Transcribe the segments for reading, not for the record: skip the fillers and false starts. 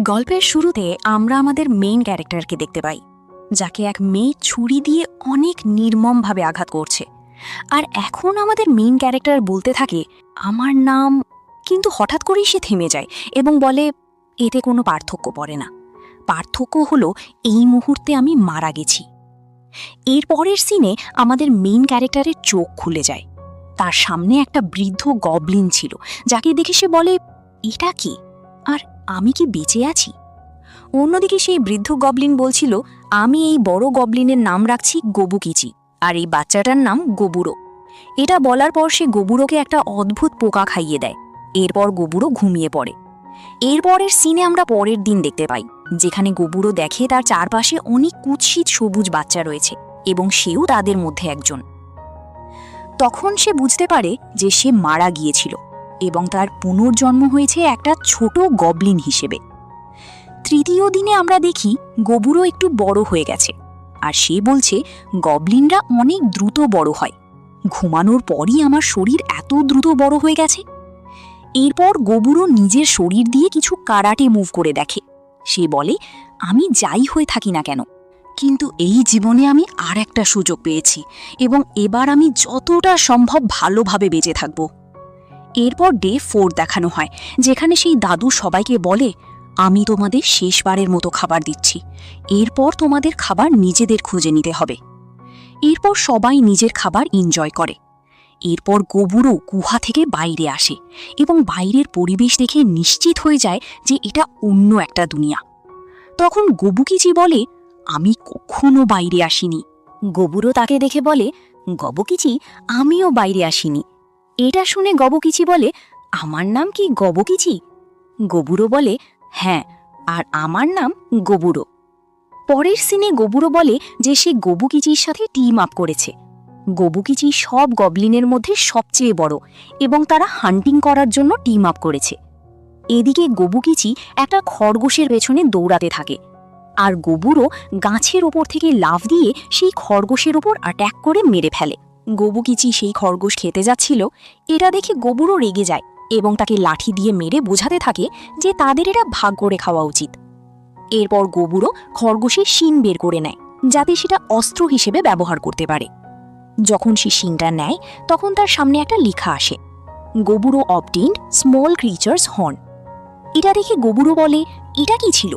গল্পের শুরুতে আমরা আমাদের মেইন ক্যারেক্টারকে দেখতে পাই, যাকে এক মেয়ে ছুরি দিয়ে অনেক নির্মমভাবে আঘাত করছে। আর এখন আমাদের মেইন ক্যারেক্টার বলতে থাকে আমার নাম, কিন্তু হঠাৎ করেই সে থেমে যায় এবং বলে এতে কোনো পার্থক্য পড়ে না। পার্থক্য হলো এই মুহূর্তে আমি মারা গেছি। এর পরের সিনে আমাদের মেইন ক্যারেক্টারের চোখ খুলে যায়। তার সামনে একটা বৃদ্ধ গবলিন ছিল, যাকে দেখে সে বলে এটা কি, আর আমি কি বেঁচে আছি? অন্যদিকে সেই বৃদ্ধ গবলিন বলছিল আমি এই বড় গবলিনের নাম রাখছি গবুকিচি, আর এই বাচ্চাটার নাম গবুরো। এটা বলার পর সে গবুরোকে একটা অদ্ভুত পোকা খাইয়ে দেয়। এরপর গবুরো ঘুমিয়ে পড়ে। এরপরের সিনে আমরা পরের দিন দেখতে পাই, যেখানে গবুরো দেখে তার চারপাশে অনেক কুৎসিত সবুজ বাচ্চা রয়েছে এবং সেও তাদের মধ্যে একজন। তখন সে বুঝতে পারে যে সে মারা গিয়েছিল এবং তার পুনর্জন্ম হয়েছে একটা ছোট গবলিন হিসেবে। তৃতীয় দিনে আমরা দেখি গবুরো একটু বড় হয়ে গেছে, আর সে বলছে গবলিনরা অনেক দ্রুত বড় হয়। ঘুমানোর পরই আমার শরীর এত দ্রুত বড় হয়ে গেছে। এরপর গবুরো নিজের শরীর দিয়ে কিছু কারাটে মুভ করে দেখে। সে বলে আমি যাই হয়ে থাকি না কেন, কিন্তু এই জীবনে আমি আর একটা সুযোগ পেয়েছি এবং এবার আমি যতটা সম্ভব ভালোভাবে বেঁচে থাকব। এরপর ডে 4 দেখানো হয়, যেখানে সেই দাদু সবাইকে বলে আমি তোমাদের শেষবারের মতো খাবার দিচ্ছি, এরপর তোমাদের খাবার নিজেদের খুঁজে নিতে হবে। এরপর সবাই নিজের খাবার এনজয় করে। এরপর গবুরো গুহা থেকে বাইরে আসে এবং বাইরের পরিবেশ দেখে নিশ্চিত হয়ে যায় যে এটা অন্য একটা দুনিয়া। তখন গবুকিচি বলে আমি কখনো বাইরে আসিনি। গবুরো তাকে দেখে বলে গবুকিচি আমিও বাইরে আসিনি। এটা শুনে গবুকিচি বলে আমার নাম কি গবুকিচি? গবুরো বলে হ্যাঁ, আর আমার নাম গবুরো। পরের সিনে গবুরো বলে যে সে গবুকিচির সাথে টিম আপ করেছে। গবুকিচি সব গবলিনের মধ্যে সবচেয়ে বড় এবং তারা হান্টিং করার জন্য টিম আপ করেছে। এদিকে গবুকিচি একটা খরগোশের পেছনে দৌড়াতে থাকে, আর গবুরো গাছের ওপর থেকে লাফ দিয়ে সেই খরগোশের ওপর অ্যাট্যাক করে মেরে ফেলে। গবুকিচি সেই খরগোশ খেতে যাচ্ছিল, এটা দেখে গবুরো রেগে যায় এবং তাকে লাঠি দিয়ে মেরে বোঝাতে থাকে যে তাদের এটা ভাগ করে খাওয়া উচিত। এরপর গবুরো খরগোশের শিং বের করে নেয়, যাতে সেটা অস্ত্র হিসেবে ব্যবহার করতে পারে। যখন সে শিংটা নেয় তখন তার সামনে একটা লেখা আসে গবুরো অবটেইনড স্মল ক্রিচার্স হর্ন। এটা দেখে গবুরো বলে এটা কি ছিল?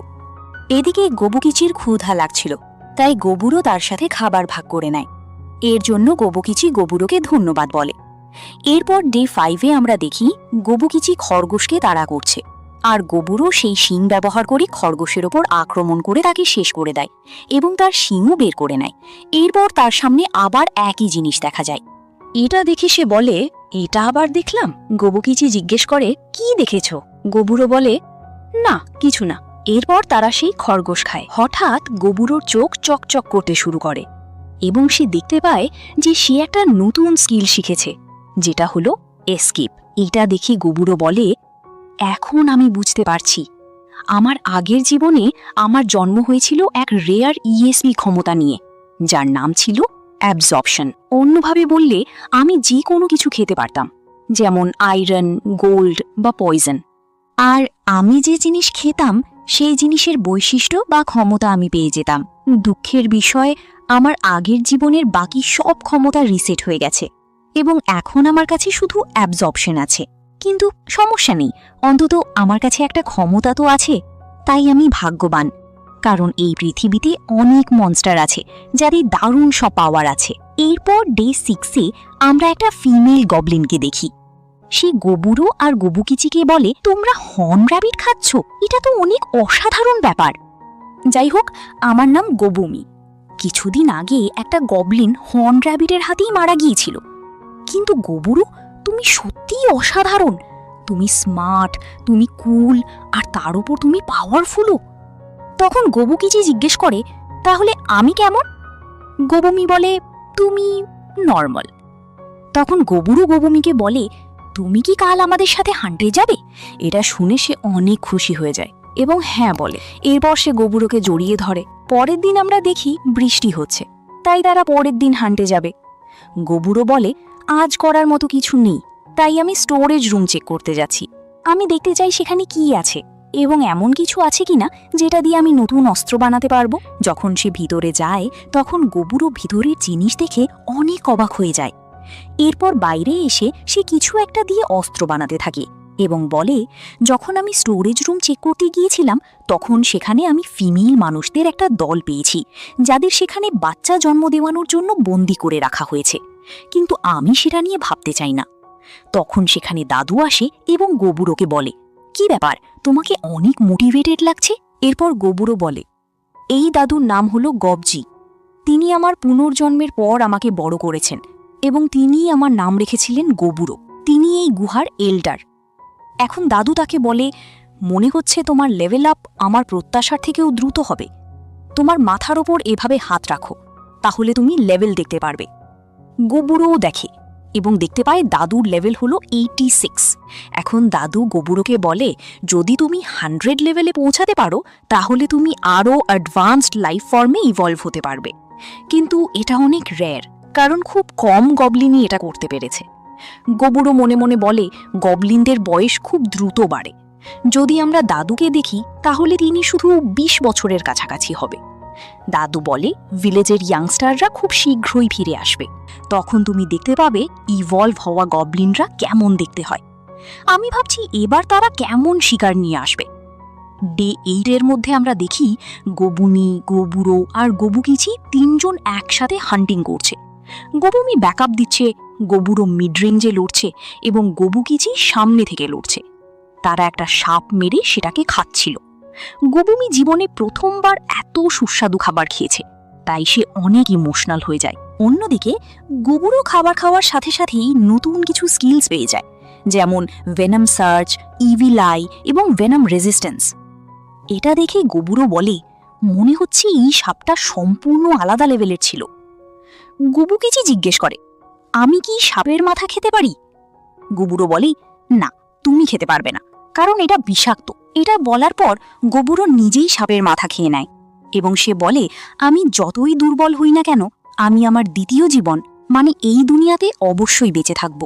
এদিকে গবুকিচির ক্ষুধা লাগছিল, তাই গবুরো তার সাথে খাবার ভাগ করে নেয়। এর জন্য গবুকিচি গবুরোকে ধন্যবাদ বলে। এরপর ডে 5-এ আমরা দেখি গবুকিচি খরগোশকে তাড়া করছে, আর গবুরো সেই শিং ব্যবহার করে খরগোশের ওপর আক্রমণ করে তাকে শেষ করে দেয় এবং তার শিংও বের করে নেয়। এরপর তার সামনে আবার একই জিনিস দেখা যায়। এটা দেখে সে বলে এটা আবার দেখলাম। গবুকিচি জিজ্ঞেস করে কি দেখেছ? গবুরো বলে না, কিছু না। এরপর তারা সেই খরগোশ খায়। হঠাৎ গবুরোর চোখ চকচক করতে শুরু করে এবং সে দেখতে পায় যে সে একটা নতুন স্কিল শিখেছে, যেটা হলো এসকেপ। এটা দেখে গবুরো বলে এখন আমি বুঝতে পারছি আমার আগের জীবনে আমার জন্ম হয়েছিল এক রেয়ার ইএসপি ক্ষমতা নিয়ে, যার নাম ছিল অ্যাবজর্পশন। অন্যভাবে বললে আমি যে কোনো কিছু খেতে পারতাম, যেমন আয়রন, গোল্ড বা পয়জন। আর আমি যে জিনিস খেতাম সেই জিনিসের বৈশিষ্ট্য বা ক্ষমতা আমি পেয়ে যেতাম। দুঃখের বিষয় আমার আগের জীবনের বাকি সব ক্ষমতা রিসেট হয়ে গেছে এবং এখন আমার কাছে শুধু অ্যাবজর্পশন আছে। কিন্তু সমস্যা নেই, অন্তত আমার কাছে একটা ক্ষমতা তো আছে। তাই আমি ভাগ্যবান, কারণ এই পৃথিবীতে অনেক মনস্টার আছে যাদের দারুণ সব পাওয়ার আছে। এরপর ডে 6-এ আমরা একটা ফিমেল গবলিনকে দেখি। সে গবুরো আর গবুকিচিকে বলে তোমরা হর্ন র্যাবিট খাচ্ছ, এটা তো অনেক অসাধারণ ব্যাপার। যাই হোক, আমার নাম গবুমি। কিছুদিন আগে একটা গবলিন হর্ন র্যাবিটের হাতেই মারা গিয়েছিল। কিন্তু গবুরো, তুমি সত্যিই অসাধারণ। তুমি স্মার্ট, তুমি কুল, আর তার উপর তুমি পাওয়ারফুলও। তখন গবুকিচি জিজ্ঞেস করে তাহলে আমি কেমন? গবুমি বলে তুমি নর্মাল। তখন গবুরো গবুমিকে বলে তুমি কি কাল আমাদের সাথে হান্টে যাবে? এটা শুনে সে অনেক খুশি হয়ে যায় এবং হ্যাঁ বলে। এরপর সে গবুরোকে জড়িয়ে ধরে। পরের দিন আমরা দেখি বৃষ্টি হচ্ছে, তাই তারা পরের দিন হান্টে যাবে। গবুরো বলে আজ করার মতো কিছু নেই, তাই আমি স্টোরেজ রুম চেক করতে যাচ্ছি। আমি দেখতে চাই সেখানে কি আছে এবং এমন কিছু আছে কিনা যেটা দিয়ে আমি নতুন অস্ত্র বানাতে পারবো। যখন সে ভিতরে যায় তখন গবুরও ভিতরের জিনিস দেখে অনেক অবাক হয়ে যায়। এরপর বাইরে এসে সে কিছু একটা দিয়ে অস্ত্র বানাতে থাকে এবং বলে, যখন আমি স্টোরেজ রুম চেক করতে গিয়েছিলাম তখন সেখানে আমি ফিমেল মানুষদের একটা দল পেয়েছি যাদের সেখানে বাচ্চা জন্ম দেওয়ানোর জন্য বন্দি করে রাখা হয়েছে, কিন্তু আমি সেটা নিয়ে ভাবতে চাই না। তখন সেখানে দাদু আসে এবং গবুরোকে বলে, কি ব্যাপার, তোমাকে অনেক মোটিভেটেড লাগছে। এরপর গবুরো বলে, এই দাদুর নাম হলো গবজি। তিনি আমার পুনর্জন্মের পর আমাকে বড় করেছেন এবং তিনিই আমার নাম রেখেছিলেন গবুরো। তিনি এই গুহার এল্ডার। এখন দাদু তাকে বলে, মনে হচ্ছে তোমার লেভেল আপ আমার প্রত্যাশার থেকেও দ্রুত হবে। তোমার মাথার ওপর এভাবে হাত রাখো, তাহলে তুমি লেভেল দেখতে পারবে। গবুরোও দেখে এবং দেখতে পায় দাদুর লেভেল হলো 86। এখন দাদু গবুরোকে বলে, যদি তুমি 100 লেভেলে পৌঁছাতে পারো তাহলে তুমি আরও অ্যাডভান্সড লাইফ ফর্মে ইভলভ হতে পারবে, কিন্তু এটা অনেক রেয়ার, কারণ খুব কম গবলিনই এটা করতে পেরেছে। গবুরো মনে মনে বলে, গবলিনদের বয়স খুব দ্রুত বাড়ে। যদি আমরা দাদুকে দেখি তাহলে তিনি শুধু 20 বছরের কাছাকাছি হবে। দাদু বলে, ভিলেজের ইয়াংস্টাররা খুব শীঘ্রই ফিরে আসবে, তখন তুমি দেখতে পাবে ইভলভ হওয়া গবলিনরা কেমন দেখতে হয়। আমি ভাবছি এবার তারা কেমন শিকার নিয়ে আসবে। ডে 8 এর মধ্যে আমরা দেখি গবুমি, গবুরো আর গবুকিচি 3 জন একসাথে হান্টিং করছে। গবুমি ব্যাকআপ দিচ্ছে, গবুরো মিড রেঞ্জে লড়ছে এবং গবুকিচি সামনে থেকে লড়ছে। তারা একটা সাপ মেরে সেটাকে খাচ্ছিল। গবুমি জীবনে প্রথমবার এত সুস্বাদু খাবার খেয়েছে, তাই সে অনেক ইমোশনাল হয়ে যায়। অন্যদিকে গবুরো খাবার খাওয়ার সাথে সাথেই নতুন কিছু স্কিলস পেয়ে যায়, যেমন ভেনাম সার্চ, ইভিল আই এবং ভেনাম রেজিস্ট্যান্স। এটা দেখে গবুরো বলে, মনে হচ্ছে এই সাপটা সম্পূর্ণ আলাদা লেভেলের ছিল। গবুকিচি জিজ্ঞেস করে, আমি কি সাপের মাথা খেতে পারি? গবুরো বলে, না, তুমি খেতে পারবে না, কারণ এটা বিষাক্ত। এটা বলার পর গবুরো নিজেই সাপের মাথা খেয়ে নেয় এবং সে বলে, আমি যতই দুর্বল হই না কেন, আমি আমার দ্বিতীয় জীবন মানে এই দুনিয়াতে অবশ্যই বেঁচে থাকব।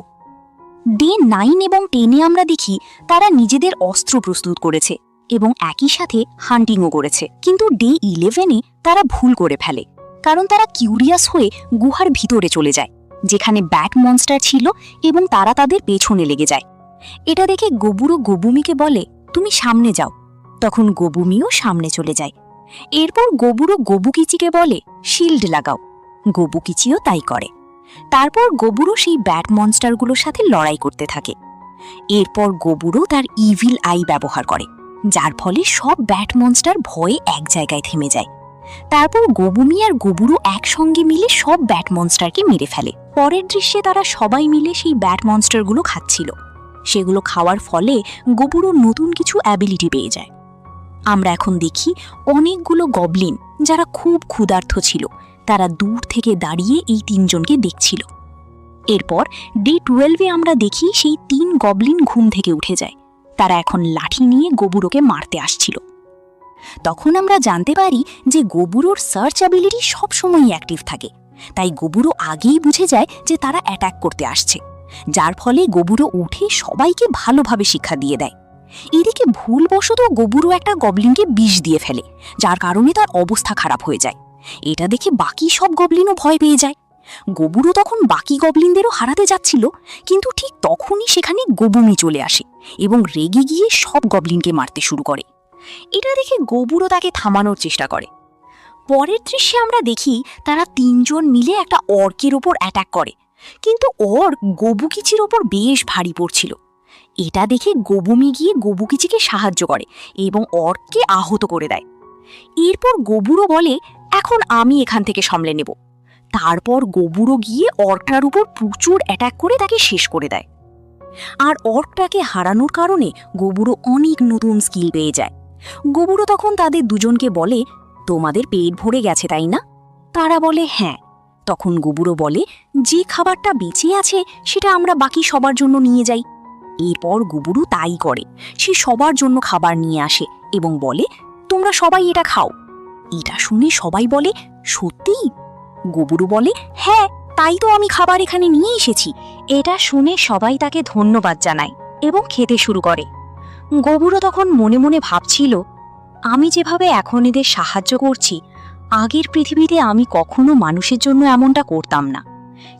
ডে 9 এবং 10-এ আমরা দেখি তারা নিজেদের অস্ত্র প্রস্তুত করেছে এবং একই সাথে হান্টিংও করেছে, কিন্তু ডে 11-এ তারা ভুল করে ফেলে, কারণ তারা কিউরিয়াস হয়ে গুহার ভিতরে চলে যায় যেখানে ব্যাট মনস্টার ছিল এবং তারা তাদের পেছনে লেগে যায়। এটা দেখে গবুরো গবুমিকে বলে, তুমি সামনে যাও। তখন গবুমিও সামনে চলে যায়। এরপর গবুরো গবুকিচিকে বলে, শিল্ড লাগাও। গবুকিচিও তাই করে। তারপর গবুরো সেই ব্যাট মনস্টারগুলোর সাথে লড়াই করতে থাকে। এরপর গবুরো তার ইভিল আই ব্যবহার করে, যার ফলে সব ব্যাট মনস্টার ভয়ে এক জায়গায় থেমে যায়। তারপর গবুমি আর গবুরো একসঙ্গে মিলে সব ব্যাট মনস্টারকে মেরে ফেলে। পরের দৃশ্যে তারা সবাই মিলে সেই ব্যাট মনস্টারগুলো খাচ্ছিল। সেগুলো খাওয়ার ফলে গবুরো নতুন কিছু অ্যাবিলিটি পেয়ে যায়। আমরা এখন দেখি অনেকগুলো গবলিন যারা খুব ক্ষুধার্ত ছিল, তারা দূর থেকে দাঁড়িয়ে এই 3 জনকে দেখছিল। এরপর ডে 12-এ আমরা দেখি সেই 3 গবলিন ঘুম থেকে উঠে যায়। তারা এখন লাঠি নিয়ে গবুরোকে মারতে আসছিল। তখন আমরা জানতে পারি যে গবুরোর সার্চ অ্যাবিলিটি সবসময়ই অ্যাক্টিভ থাকে, তাই গবুরো আগেই বুঝে যায় যে তারা অ্যাটাক করতে আসছে, যার ফলে গবুরো উঠে সবাইকে ভালোভাবে শিক্ষা দিয়ে দেয়। এদিকে ভুলবশত গবুরো একটা গবলিনকে বিষ দিয়ে ফেলে, যার কারণে তার অবস্থা খারাপ হয়ে যায়। এটা দেখে বাকি সব গবলিনও ভয় পেয়ে যায়। গবুরো তখন বাকি গবলিনদেরও হারাতে যাচ্ছিল, কিন্তু ঠিক তখনই সেখানে গবুমি চলে আসে এবং রেগে গিয়ে সব গবলিনকে মারতে শুরু করে। এটা দেখে গবুরো তাকে থামানোর চেষ্টা করে। পরের দৃশ্যে আমরা দেখি তারা 3 জন মিলে একটা অর্কের ওপর অ্যাটাক করে, কিন্তু অর্ক গবুকিচির ওপর বেশ ভারী পড়ছিল। এটা দেখে গবুমি গিয়ে গবুকিচিকে সাহায্য করে এবং অর্ককে আহত করে দেয়। এরপর গবুরো বলে, এখন আমি এখান থেকে সামলে নেব। তারপর গবুরো গিয়ে অর্কটার উপর প্রচুর অ্যাটাক করে তাকে শেষ করে দেয়। আর অর্কটাকে হারানোর কারণে গবুরো অনেক নতুন স্কিল পেয়ে যায়। গবুরো তখন তাদের দুজনকে বলে, তোমাদের পেট ভরে গেছে তাই না? তারা বলে হ্যাঁ। তখন গবুরো বলে, যে খাবারটা বেঁচে আছে সেটা আমরা বাকি সবার জন্য নিয়ে যাই। এরপর গবুরো তাই করে, সে সবার জন্য খাবার নিয়ে আসে এবং বলে, তোমরা সবাই এটা খাও। এটা শুনে সবাই বলে, সত্যি? গবুরো বলে, হ্যাঁ, তাই তো আমি খাবার এখানে নিয়ে এসেছি। এটা শুনে সবাই তাকে ধন্যবাদ জানায় এবং খেতে শুরু করে। গবুরও তখন মনে মনে ভাবছিল, আমি যেভাবে এখন এদের সাহায্য করছি, আগের পৃথিবীতে আমি কখনো মানুষের জন্য এমনটা করতাম না।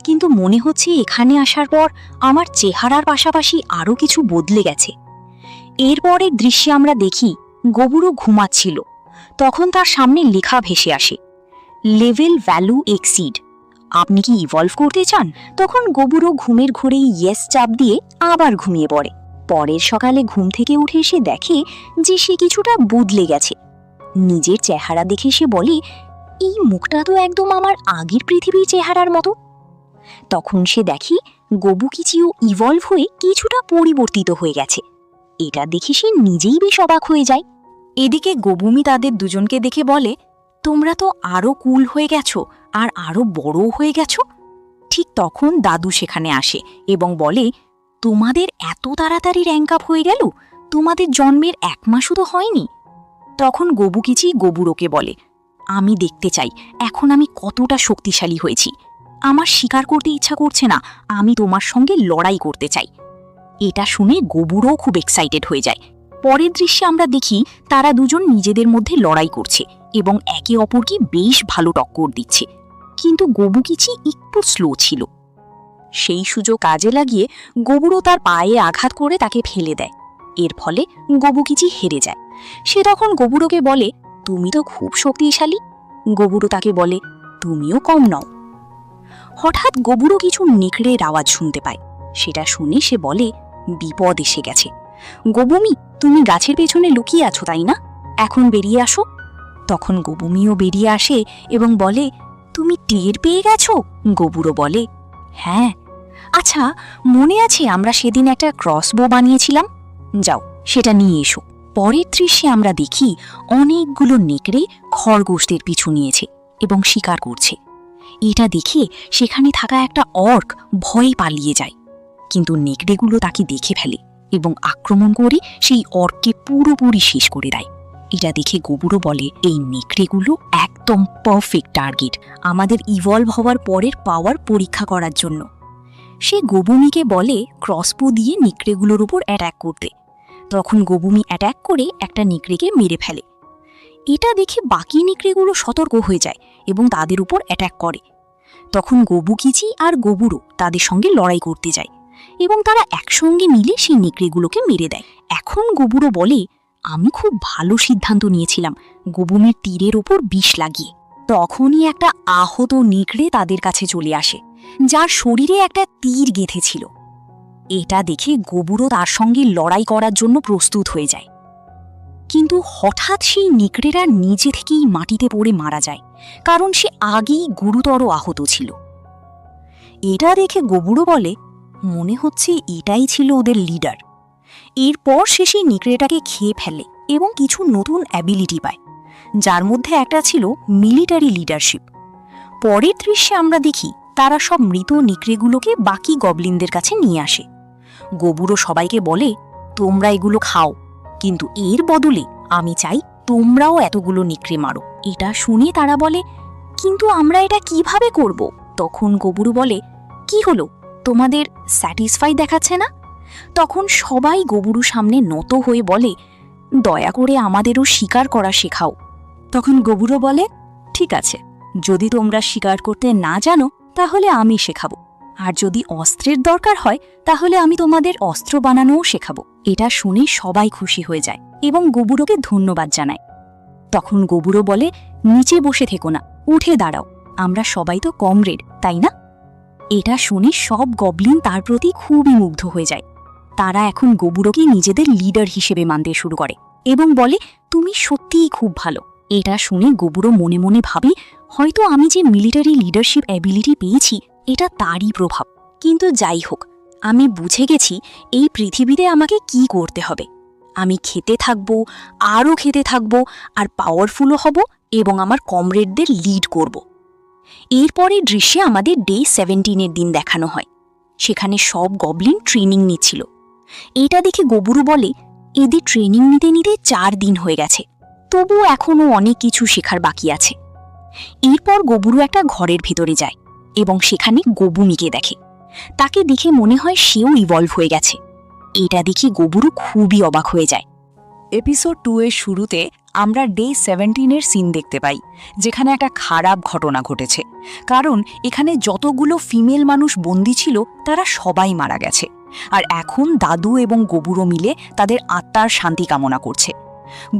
কিন্তু মনে হচ্ছে এখানে আসার পর আমার চেহারার পাশাপাশি আরও কিছু বদলে গেছে। এরপরের দৃশ্যে আমরা দেখি গবুরও ঘুমাচ্ছিল। তখন তার সামনে লেখা ভেসে আসে, লেভেল ভ্যালু এক্সিড। আপনি কি ইভলভ করতে চান? তখন গবুরও ঘুমের ঘোরেই ইয়েস চাপ দিয়ে আবার ঘুমিয়ে পড়ে। পরের সকালে ঘুম থেকে উঠে সে দেখে যে সে কিছুটা বদলে গেছে। নিজের চেহারা দেখে সে বলে, এই মুখটা তো একদম আমার আগের পৃথিবীর চেহারার মতো। তখন সে দেখে গবুকিচিও ইভলভ হয়ে কিছুটা পরিবর্তিত হয়ে গেছে। এটা দেখে সে নিজেই বেশ অবাক হয়ে যায়। এদিকে গবুমি তাদের দুজনকে দেখে বলে, তোমরা তো আরও কুল হয়ে গেছো আর আরও বড়ও হয়ে গেছো। ঠিক তখন দাদু সেখানে আসে এবং বলে, তোমাদের এত তাড়াতাড়ি র্যাঙ্ক আপ হয়ে গেল? তোমাদের জন্মের 1 মাসও তো হয়নি। তখন গবুকিচি গবুরোকে বলে, আমি দেখতে চাই এখন আমি কতটা শক্তিশালী হয়েছি। আমার স্বীকার করতে ইচ্ছা করছে না, আমি তোমার সঙ্গে লড়াই করতে চাই। এটা শুনে গবুরও খুব এক্সাইটেড হয়ে যায়। পরের দৃশ্যে আমরা দেখি তারা দুজন নিজেদের মধ্যে লড়াই করছে এবং একে অপরকে বেশ ভালো টক্কর দিচ্ছে। কিন্তু গবুকিচি একটু স্লো ছিল। সেই সুযোগ কাজে লাগিয়ে গবুরও তার পায়ে আঘাত করে তাকে ফেলে দেয়। এর ফলে গবুকিচি হেরে যায়। সে তখন গবুরোকে বলে, তুমি তো খুব শক্তিশালী। গবুরো তাকে বলে, তুমিও কম নও। হঠাৎ গবুরো কিছু নেকড়ের আওয়াজ শুনতে পায়। সেটা শুনে সে বলে, বিপদ এসে গেছে। গবুমি, তুমি গাছের পেছনে লুকিয়ে আছো তাই না? এখন বেরিয়ে আসো। তখন গবুমিও বেরিয়ে আসে এবং বলে, তুমি টের পেয়ে গেছো? গবুরো বলে, হ্যাঁ। আচ্ছা, মনে আছে আমরা সেদিন একটা ক্রসবো বানিয়েছিলাম? যাও সেটা নিয়ে এসো। পরের দৃশ্যে আমরা দেখি অনেকগুলো নেকড়ে খরগোশদের পিছু নিয়েছে এবং শিকার করছে। এটা দেখে সেখানে থাকা একটা অর্ক ভয়ে পালিয়ে যায়। কিন্তু নেকড়েগুলো তাকে দেখে ফেলে এবং আক্রমণ করে সেই অর্ককে পুরোপুরি শেষ করে দেয়। এটা দেখে গবুরো বলে, এই নেকড়েগুলো একদম পারফেক্ট টার্গেট আমাদের ইভলভ হওয়ার পরের পাওয়ার পরীক্ষা করার জন্য। সে গবুমিকে বলে ক্রসবো দিয়ে নেকড়েগুলোর উপর অ্যাটাক করতে। তখন গবুমি অ্যাটাক করে একটা নেকড়েকে মেরে ফেলে। এটা দেখে বাকি নেকড়েগুলো সতর্ক হয়ে যায় এবং তাদের উপর অ্যাটাক করে। তখন গবুকিচি আর গবুরো তাদের সঙ্গে লড়াই করতে যায় এবং তারা একসঙ্গে মিলে সেই নেকড়েগুলোকে মেরে দেয়। এখন গবুরো বলে, আমি খুব ভালো সিদ্ধান্ত নিয়েছিলাম গবুমির তীরের ওপর বিষ লাগিয়ে। তখনই একটা আহত নেকড়ে তাদের কাছে চলে আসে, যার শরীরে একটা তীর গেঁথেছিল। এটা দেখে গবুরো তার সঙ্গে লড়াই করার জন্য প্রস্তুত হয়ে যায়। কিন্তু হঠাৎ সেই নেকড়েরা নিজে থেকেই মাটিতে পড়ে মারা যায়, কারণ সে আগেই গুরুতর আহত ছিল। এটা দেখে গবুরো বলে, মনে হচ্ছে এটাই ছিল ওদের লিডার। এরপর সে সেই নেকড়েটাকে খেয়ে ফেলে এবং কিছু নতুন অ্যাবিলিটি পায়, যার মধ্যে একটা ছিল মিলিটারি লিডারশিপ। পরের দৃশ্যে আমরা দেখি তারা সব মৃত নেকড়েগুলোকে বাকি গবলিনদের কাছে নিয়ে আসে। গবুরো সবাইকে বলে, তোমরা এগুলো খাও, কিন্তু এর বদলে আমি চাই তোমরাও এতগুলো নেকড়ে মারো। এটা শুনে তারা বলে, কিন্তু আমরা এটা কিভাবে করব? তখন গবুরো বলে, কি হলো, তোমাদের স্যাটিসফাই দেখাচ্ছে না? তখন সবাই গবুরু সামনে নত হয়ে বলে, দয়া করে আমাদেরও শিকার করা শেখাও। তখন গবুরো বলে, ঠিক আছে, যদি তোমরা শিকার করতে না জানো তাহলে আমি শেখাবো, আর যদি অস্ত্রের দরকার হয় তাহলে আমি তোমাদের অস্ত্র বানানোও শেখাবো। এটা শুনে সবাই খুশি হয়ে যায় এবং গবুরোকে ধন্যবাদ জানায়। তখন গবুরো বলে, নিচে বসে থেকো না, উঠে দাঁড়াও, আমরা সবাই তো কমরেড, তাই না? এটা শুনে সব গবলিন তার প্রতি খুবই মুগ্ধ হয়ে যায়। তারা এখন গবুরোকে নিজেদের লিডার হিসেবে মানতে শুরু করে এবং বলে, তুমি সত্যিই খুব ভালো। এটা শুনে গবুরো মনে মনে ভাবে, হয়তো আমি যে মিলিটারি লিডারশিপ অ্যাবিলিটি পেয়েছি এটা তারই প্রভাব। কিন্তু যাই হোক, আমি বুঝে গেছি এই পৃথিবীতে আমাকে কি করতে হবে। আমি খেতে থাকবো, আরও খেতে থাকবো, আর পাওয়ারফুলও হব এবং আমার কমরেডদের লিড করব। এরপরে দৃশ্যে আমাদের ডে 17-এর দিন দেখানো হয়। সেখানে সব গবলিন ট্রেনিং নিচ্ছিল। এটা দেখে গবুরু বলে, এদের ট্রেনিং নিতে নিতে 4 দিন হয়ে গেছে, তবুও এখনও অনেক কিছু শেখার বাকি আছে। এরপর গবুরু একটা ঘরের ভেতরে যায় এবং সেখানে গবুমিকে দেখে। তাকে দেখে মনে হয় সেও ইভলভ হয়ে গেছে। এটা দেখে গবুরু খুবই অবাক হয়ে যায়। এপিসোড 2 এর শুরুতে আমরা ডে 17 সিন দেখতে পাই, যেখানে একটা খারাপ ঘটনা ঘটেছে। কারণ এখানে যতগুলো ফিমেল মানুষ বন্দী ছিল তারা সবাই মারা গেছে, আর এখন দাদু এবং গবুরো মিলে তাদের আত্মার শান্তি কামনা করছে।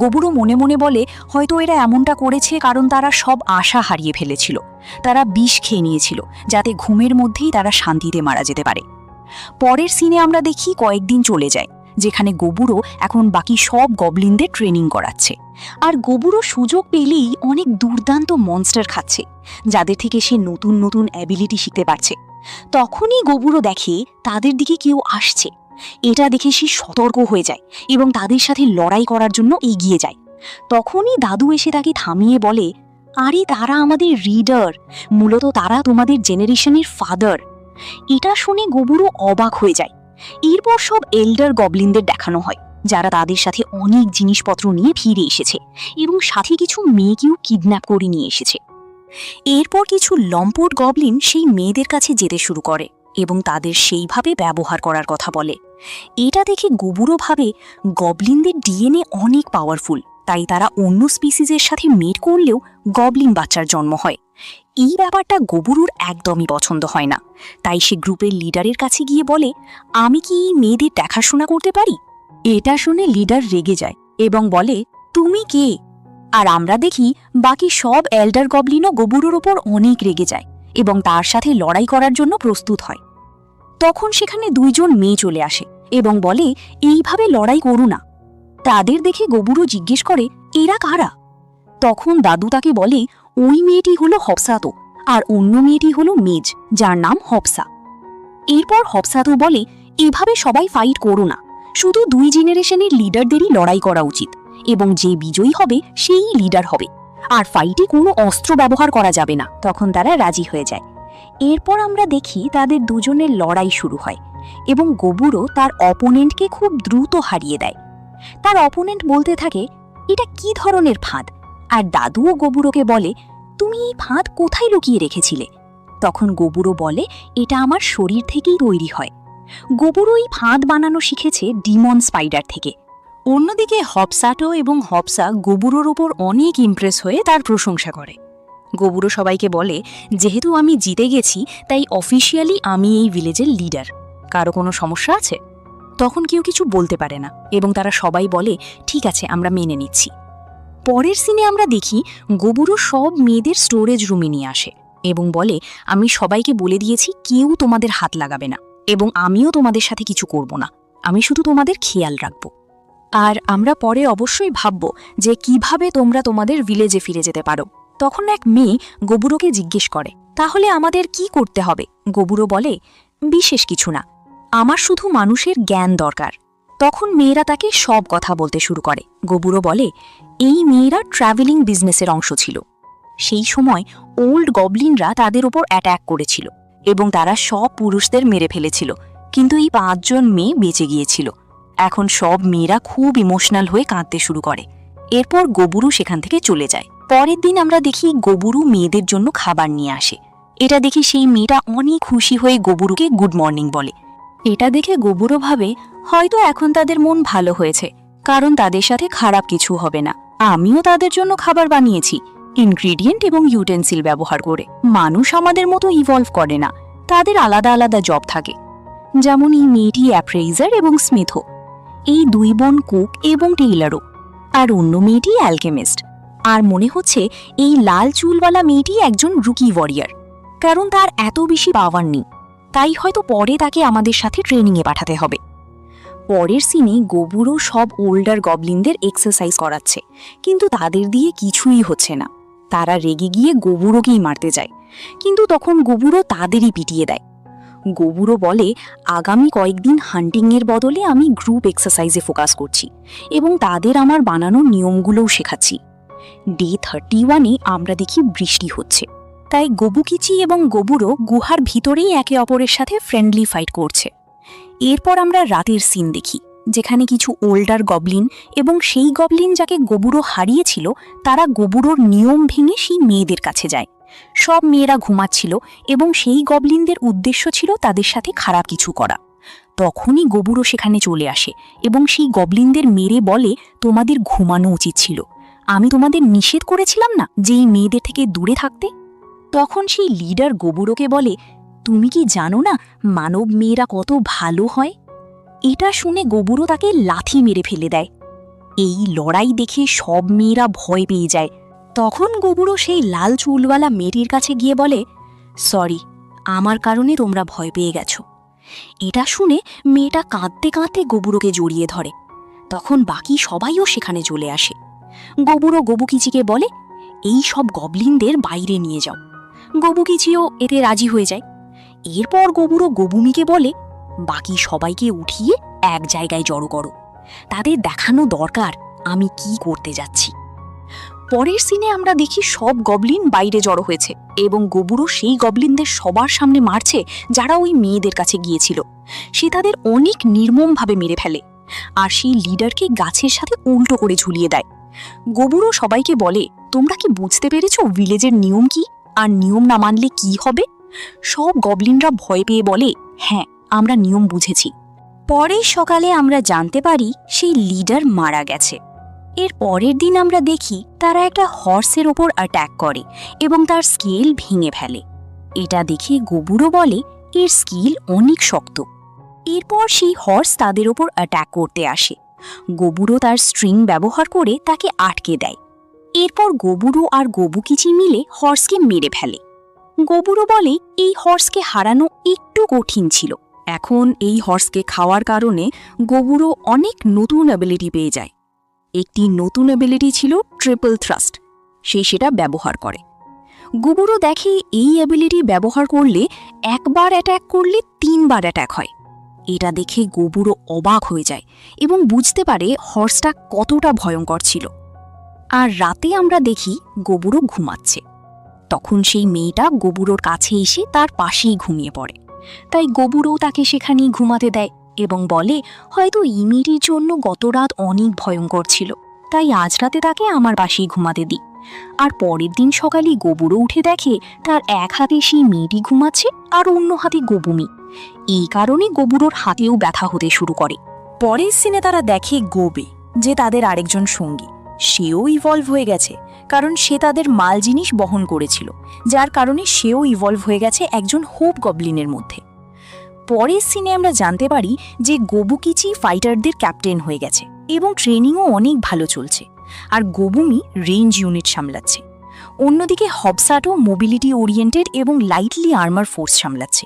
গবুরো মনে মনে বলে হয়তো এরা এমনটা করেছে কারণ তারা সব আশা হারিয়ে ফেলেছিল। তারা বিষ খেয়ে নিয়েছিল যাতে ঘুমের মধ্যেই তারা শান্তিতে মারা যেতে পারে। পরের সিনে আমরা দেখি কয়েকদিন চলে যায়, যেখানে গবুরো এখন বাকি সব গবলিনদের ট্রেনিং করাচ্ছে। আর গবুরো সুযোগ পেলেই অনেক দুর্দান্ত মনস্টার খাচ্ছে, যাদের থেকে সে নতুন নতুন অ্যাবিলিটি শিখতে পারছে। তখনই গবুরো দেখে তাদের দিকে কেউ আসছে। এটা দেখে সে সতর্ক হয়ে যায় এবং তাদের সাথে লড়াই করার জন্য এগিয়ে যায়। তখনই দাদু এসে তাকে থামিয়ে বলে, আরে তারা আমাদের রিডার, মূলত তারা তোমাদের জেনারেশনের ফাদার। এটা শুনে গবুরো অবাক হয়ে যায়। এরপর সব এল্ডার গবলিনদের দেখানো হয়, যারা তাদের সাথে অনেক জিনিসপত্র নিয়ে ফিরে এসেছে এবং সাথে কিছু মেয়েকেও কিডন্যাপ করে নিয়ে এসেছে। এরপর কিছু লম্পট গবলিন সেই মেয়েদের কাছে যেতে শুরু করে এবং তাদের সেইভাবে ব্যবহার করার কথা বলে। এটা দেখে গবুরো ভাবে গবলিনদের ডিএনএ অনেক পাওয়ারফুল, তাই তারা অন্য স্পিসিসের সাথে মেট করলেও গবলিন বাচ্চার জন্ম হয়। এই ব্যাপারটা গবুরুর একদমই পছন্দ হয় না, তাই সে গ্রুপের লিডারের কাছে গিয়ে বলে, আমি কি এই মেয়েদের দেখাশোনা করতে পারি? এটা শুনে লিডার রেগে যায় এবং বলে, তুমি কে? আর আমরা দেখি বাকি সব এল্ডার গবলিনও গবুরুর ওপর অনেক রেগে যায় এবং তার সাথে লড়াই করার জন্য প্রস্তুত হয়। তখন সেখানে 2 জন মেয়ে চলে আসে এবং বলে, এইভাবে লড়াই করু না। তাদের দেখে গবুরু জিজ্ঞেস করে, এরা কারা? তখন দাদু তাকে বলে, ওই মেয়েটি হলো হপসাতো আর অন্য মেয়েটি হলো মেজ, যার নাম হপসা। এরপর হপসাতো বলে, এভাবে সবাই ফাইট করো না, শুধু 2 জেনারেশনের লিডারদেরই লড়াই করা উচিত এবং যে বিজয়ী হবে সেই লিডার হবে, আর ফাইটে কোনো অস্ত্র ব্যবহার করা যাবে না। তখন তারা রাজি হয়ে যায়। এরপর আমরা দেখি তাদের দুজনের লড়াই শুরু হয় এবং গবুরো তার অপোনেন্টকে খুব দ্রুত হারিয়ে দেয়। তার অপোনেন্ট বলতে থাকে, এটা কি ধরনের ফাঁদ? আর দাদুও গবুরোকে বলে, তুমি এই ফাঁদ কোথায় লুকিয়ে রেখেছিলে? তখন গবুরো বলে, এটা আমার শরীর থেকেই তৈরি হয়। গবুরো এই ফাঁদ বানানো শিখেছে ডিমন স্পাইডার থেকে। অন্যদিকে হপসাটো এবং হপসা গবুরোর ওপর অনেক ইমপ্রেস হয়ে তার প্রশংসা করে। গবুরো সবাইকে বলে, যেহেতু আমি জিতে গেছি তাই অফিসিয়ালি আমি এই ভিলেজের লিডার। কারো কোনো সমস্যা আছে? তখন কেউ কিছু বলতে পারে না এবং তারা সবাই বলে, ঠিক আছে, আমরা মেনে নিচ্ছি। পরের সিনে আমরা দেখি গবুরো সব মেয়েদের স্টোরেজ রুমে নিয়ে আসে এবং বলে, আমি সবাইকে বলে দিয়েছি কেউ তোমাদের হাত লাগাবে না এবং আমিও তোমাদের সাথে কিছু করব না, আমি শুধু তোমাদের খেয়াল রাখব। আর আমরা পরে অবশ্যই ভাবব যে কিভাবে তোমরা তোমাদের ভিলেজে ফিরে যেতে পারো। তখন এক মেয়ে গবুরোকে জিজ্ঞেস করে, তাহলে আমাদের কি করতে হবে? গবুরো বলে, বিশেষ কিছু না, আমার শুধু মানুষের জ্ঞান দরকার। তখন মেয়েরা তাকে সব কথা বলতে শুরু করে। গবুরো বলে, এই মেয়েরা ট্রাভেলিং বিজনেসের অংশ ছিল। সেই সময় ওল্ড গবলিনরা তাদের ওপর অ্যাট্যাক করেছিল এবং তারা সব পুরুষদের মেরে ফেলেছিল, কিন্তু এই 5 জন মেয়ে বেঁচে গিয়েছিল। এখন সব মেয়েরা খুব ইমোশনাল হয়ে কাঁদতে শুরু করে। এরপর গবুরু সেখান থেকে চলে যায়। পরের দিন আমরা দেখি গবুরু মেয়েদের জন্য খাবার নিয়ে আসে। এটা দেখি সেই মেয়েটা অনেক খুশি হয়ে গবুরুকে গুড মর্নিং বলে। এটা দেখে গবুরো ভাবে, হয়তো এখন তাদের মন ভালো হয়েছে, কারণ তাদের সাথে খারাপ কিছু হবে না। আমিও তাদের জন্য খাবার বানিয়েছি, ইনগ্রিডিয়েন্ট এবং ইউটেন্সিল ব্যবহার করে। মানুষ আমাদের মতো ইভলভ করে না, তাদের আলাদা আলাদা জব থাকে। যেমন এই মেয়েটি অ্যাপ্রেইজার এবং স্মিথও, এই 2 বোন কুক এবং টেইলারও, আর অন্য মেয়েটি অ্যালকেমিস্ট। আর মনে হচ্ছে এই লাল চুলওয়ালা মেয়েটি একজন রুকি ওয়ারিয়ার, কারণ তার এত বেশি পাওয়ার নেই, তাই হয়তো পরে তাকে আমাদের সাথে ট্রেনিংয়ে পাঠাতে হবে। পরের সিনে গবুরো সব ওল্ডার গবলিনদের এক্সারসাইজ করাচ্ছে, কিন্তু তাদের দিয়ে কিছুই হচ্ছে না। তারা রেগে গিয়ে গবুরোকেই মারতে যায়, কিন্তু তখন গবুরো তাদেরই পিটিয়ে দেয়। গবুরো বলে, আগামী কয়েকদিন হান্টিংয়ের বদলে আমি গ্রুপ এক্সারসাইজে ফোকাস করছি এবং তাদের আমার বানানো নিয়মগুলোও শেখাচ্ছি। ডে 31-এ আমরা দেখি বৃষ্টি হচ্ছে, তাই গবুকিচি এবং গবুরো গুহার ভিতরেই একে অপরের সাথে ফ্রেন্ডলি ফাইট করছে। এরপর আমরা রাতের সিন দেখি, যেখানে কিছু ওল্ডার গবলিন এবং সেই গবলিন যাকে গবুরো হারিয়েছিল তারা গবুরোর নিয়ম ভেঙে সেই মেয়েদের কাছে যায়। সব মেয়েরা ঘুমাচ্ছিল এবং সেই গবলিনদের উদ্দেশ্য ছিল তাদের সাথে খারাপ কিছু করা। তখনই গবুরও সেখানে চলে আসে এবং সেই গবলিনদের মেরে বলে, তোমাদের ঘুমানো উচিত ছিল। আমি তোমাদের নিষেধ করেছিলাম না যে এই মেয়েদের থেকে দূরে থাকতে? তখন সেই লিডার গবুরোকে বলে, তুমি কি জানো না মানব মেয়েরা কত ভালো হয়? এটা শুনে গবুরো তাকে লাথি মেরে ফেলে দেয়। এই লড়াই দেখে সব মেয়েরা ভয় পেয়ে যায়। তখন গবুরো সেই লাল চুলওয়ালা মেয়েটির কাছে গিয়ে বলে, সরি, আমার কারণে তোমরা ভয় পেয়ে গেছো। এটা শুনে মেয়েটা কাঁদতে কাঁদতে গবুরোকে জড়িয়ে ধরে। তখন বাকি সবাইও সেখানে চলে আসে। গবুরো গবুকিচিকে বলে, এই সব গবলিনদের বাইরে নিয়ে যাও। গবুকিচিও এতে রাজি হয়ে যায়। এরপর গবুরো গবুমিকে বলে, বাকি সবাইকে উঠিয়ে এক জায়গায় জড়ো করো, তাদের দেখানো দরকার আমি কি করতে যাচ্ছি। পরের সিনে আমরা দেখি সব গবলিন বাইরে জড়ো হয়েছে এবং গবুরো সেই গবলিনদের সবার সামনে মারছে যারা ওই মেয়েদের কাছে গিয়েছিল। সে তাদের অনেক নির্মমভাবে মেরে ফেলে আর সেই লিডারকে গাছের সাথে উল্টো করে ঝুলিয়ে দেয়। গবুরো সবাইকে বলে, তোমরা কি বুঝতে পেরেছ ভিলেজের নিয়ম কি আর নিয়ম না মানলে কি হবে? সব গবলিনরা ভয় পেয়ে বলে, হ্যাঁ, আমরা নিয়ম বুঝেছি। পরের সকালে আমরা জানতে পারি সেই লিডার মারা গেছে। এর পরের দিন আমরা দেখি তারা একটা হর্সের ওপর অ্যাট্যাক করে এবং তার স্কেল ভেঙে ফেলে। এটা দেখে গবুরো বলে, এর স্কিল অনেক শক্ত। এরপর সেই হর্স তাদের ওপর অ্যাট্যাক করতে আসে। গবুরো তার স্ট্রিং ব্যবহার করে তাকে আটকে দেয়। এরপর গবুরো আর গবুকিচি মিলে হর্সকে মেরে ফেলে। গবুরো বলে, এই হর্সকে হারানো একটু কঠিন ছিল। এখন এই হর্সকে খাওয়ার কারণে গবুরো অনেক নতুন অ্যাবিলিটি পেয়ে যায়। একটি নতুন অ্যাবিলিটি ছিল ট্রিপল থ্রাস্ট। সেটা ব্যবহার করে। গবুরো দেখে এই অ্যাবিলিটি ব্যবহার করলে একবার অ্যাট্যাক করলে 3 বার অ্যাট্যাক হয়। এটা দেখে গবুরো অবাক হয়ে যায় এবং বুঝতে পারে হর্সটা কতটা ভয়ঙ্কর ছিল। আর রাতে আমরা দেখি গবুরো ঘুমাচ্ছে। তখন সেই মেয়েটা গবুরোর কাছে এসে তার পাশেই ঘুমিয়ে পড়ে। তাই গবুরো তাকে সেখানেই ঘুমাতে দেয় এবং বলে, হয়তো এই মেয়েটির জন্য গত রাত অনেক ভয়ঙ্কর ছিল, তাই আজ রাতে তাকে আমার পাশেই ঘুমাতে দিই। আর পরের দিন সকালে গবুরো উঠে দেখে তার এক হাতে সেই মেয়েটি ঘুমাচ্ছে আর অন্য হাতে গবুমি। এই কারণে গবুরোর হাতেও ব্যথা হতে শুরু করে। পরের সিনে তারা দেখে গোবে, যে তাদের আরেকজন সঙ্গী, সেও ইভলভ হয়ে গেছে, কারণ সে তাদের মাল জিনিস বহন করেছিল, যার কারণে সেও ইভলভ হয়ে গেছে একজন হোপ গবলিনের মধ্যে। পরের সিনে আমরা জানতে পারি যে গবুকিচি ফাইটারদের ক্যাপ্টেন হয়ে গেছে এবং ট্রেনিংও অনেক ভালো চলছে, আর গবুমি রেঞ্জ ইউনিট সামলাচ্ছে। অন্যদিকে হবসাটও মোবিলিটি ওরিয়েন্টেড এবং লাইটলি আর্মার ফোর্স সামলাচ্ছে।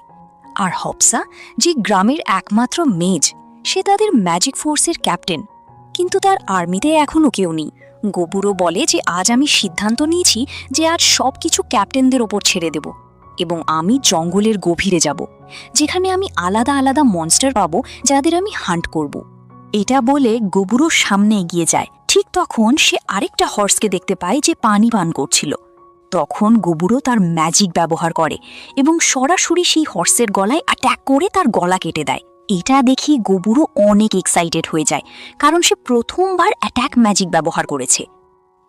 আর হবসা, যে গ্রামের একমাত্র মেজ, সে তাদের ম্যাজিক ফোর্সের ক্যাপ্টেন, কিন্তু তার আর্মিতে এখনও কেউ নেই। গবুরো বলে যে আজ আমি সিদ্ধান্ত নিয়েছি যে আজ সব কিছু ক্যাপ্টেনদের ওপর ছেড়ে দেব এবং আমি জঙ্গলের গভীরে যাব, যেখানে আমি আলাদা আলাদা মনস্টার পাবো যাদের আমি হান্ট করব। এটা বলে গবুরো সামনে এগিয়ে যায়। ঠিক তখন সে আরেকটা হর্সকে দেখতে পায় যে পানি পান করছিল। তখন গবুরো তার ম্যাজিক ব্যবহার করে এবং সরাসরি সেই হর্সের গলায় অ্যাট্যাক করে তার গলা কেটে দেয়। এটা দেখে গবুরো অনেক এক্সাইটেড হয়ে যায়, কারণ সে প্রথমবার অ্যাট্যাক ম্যাজিক ব্যবহার করেছে।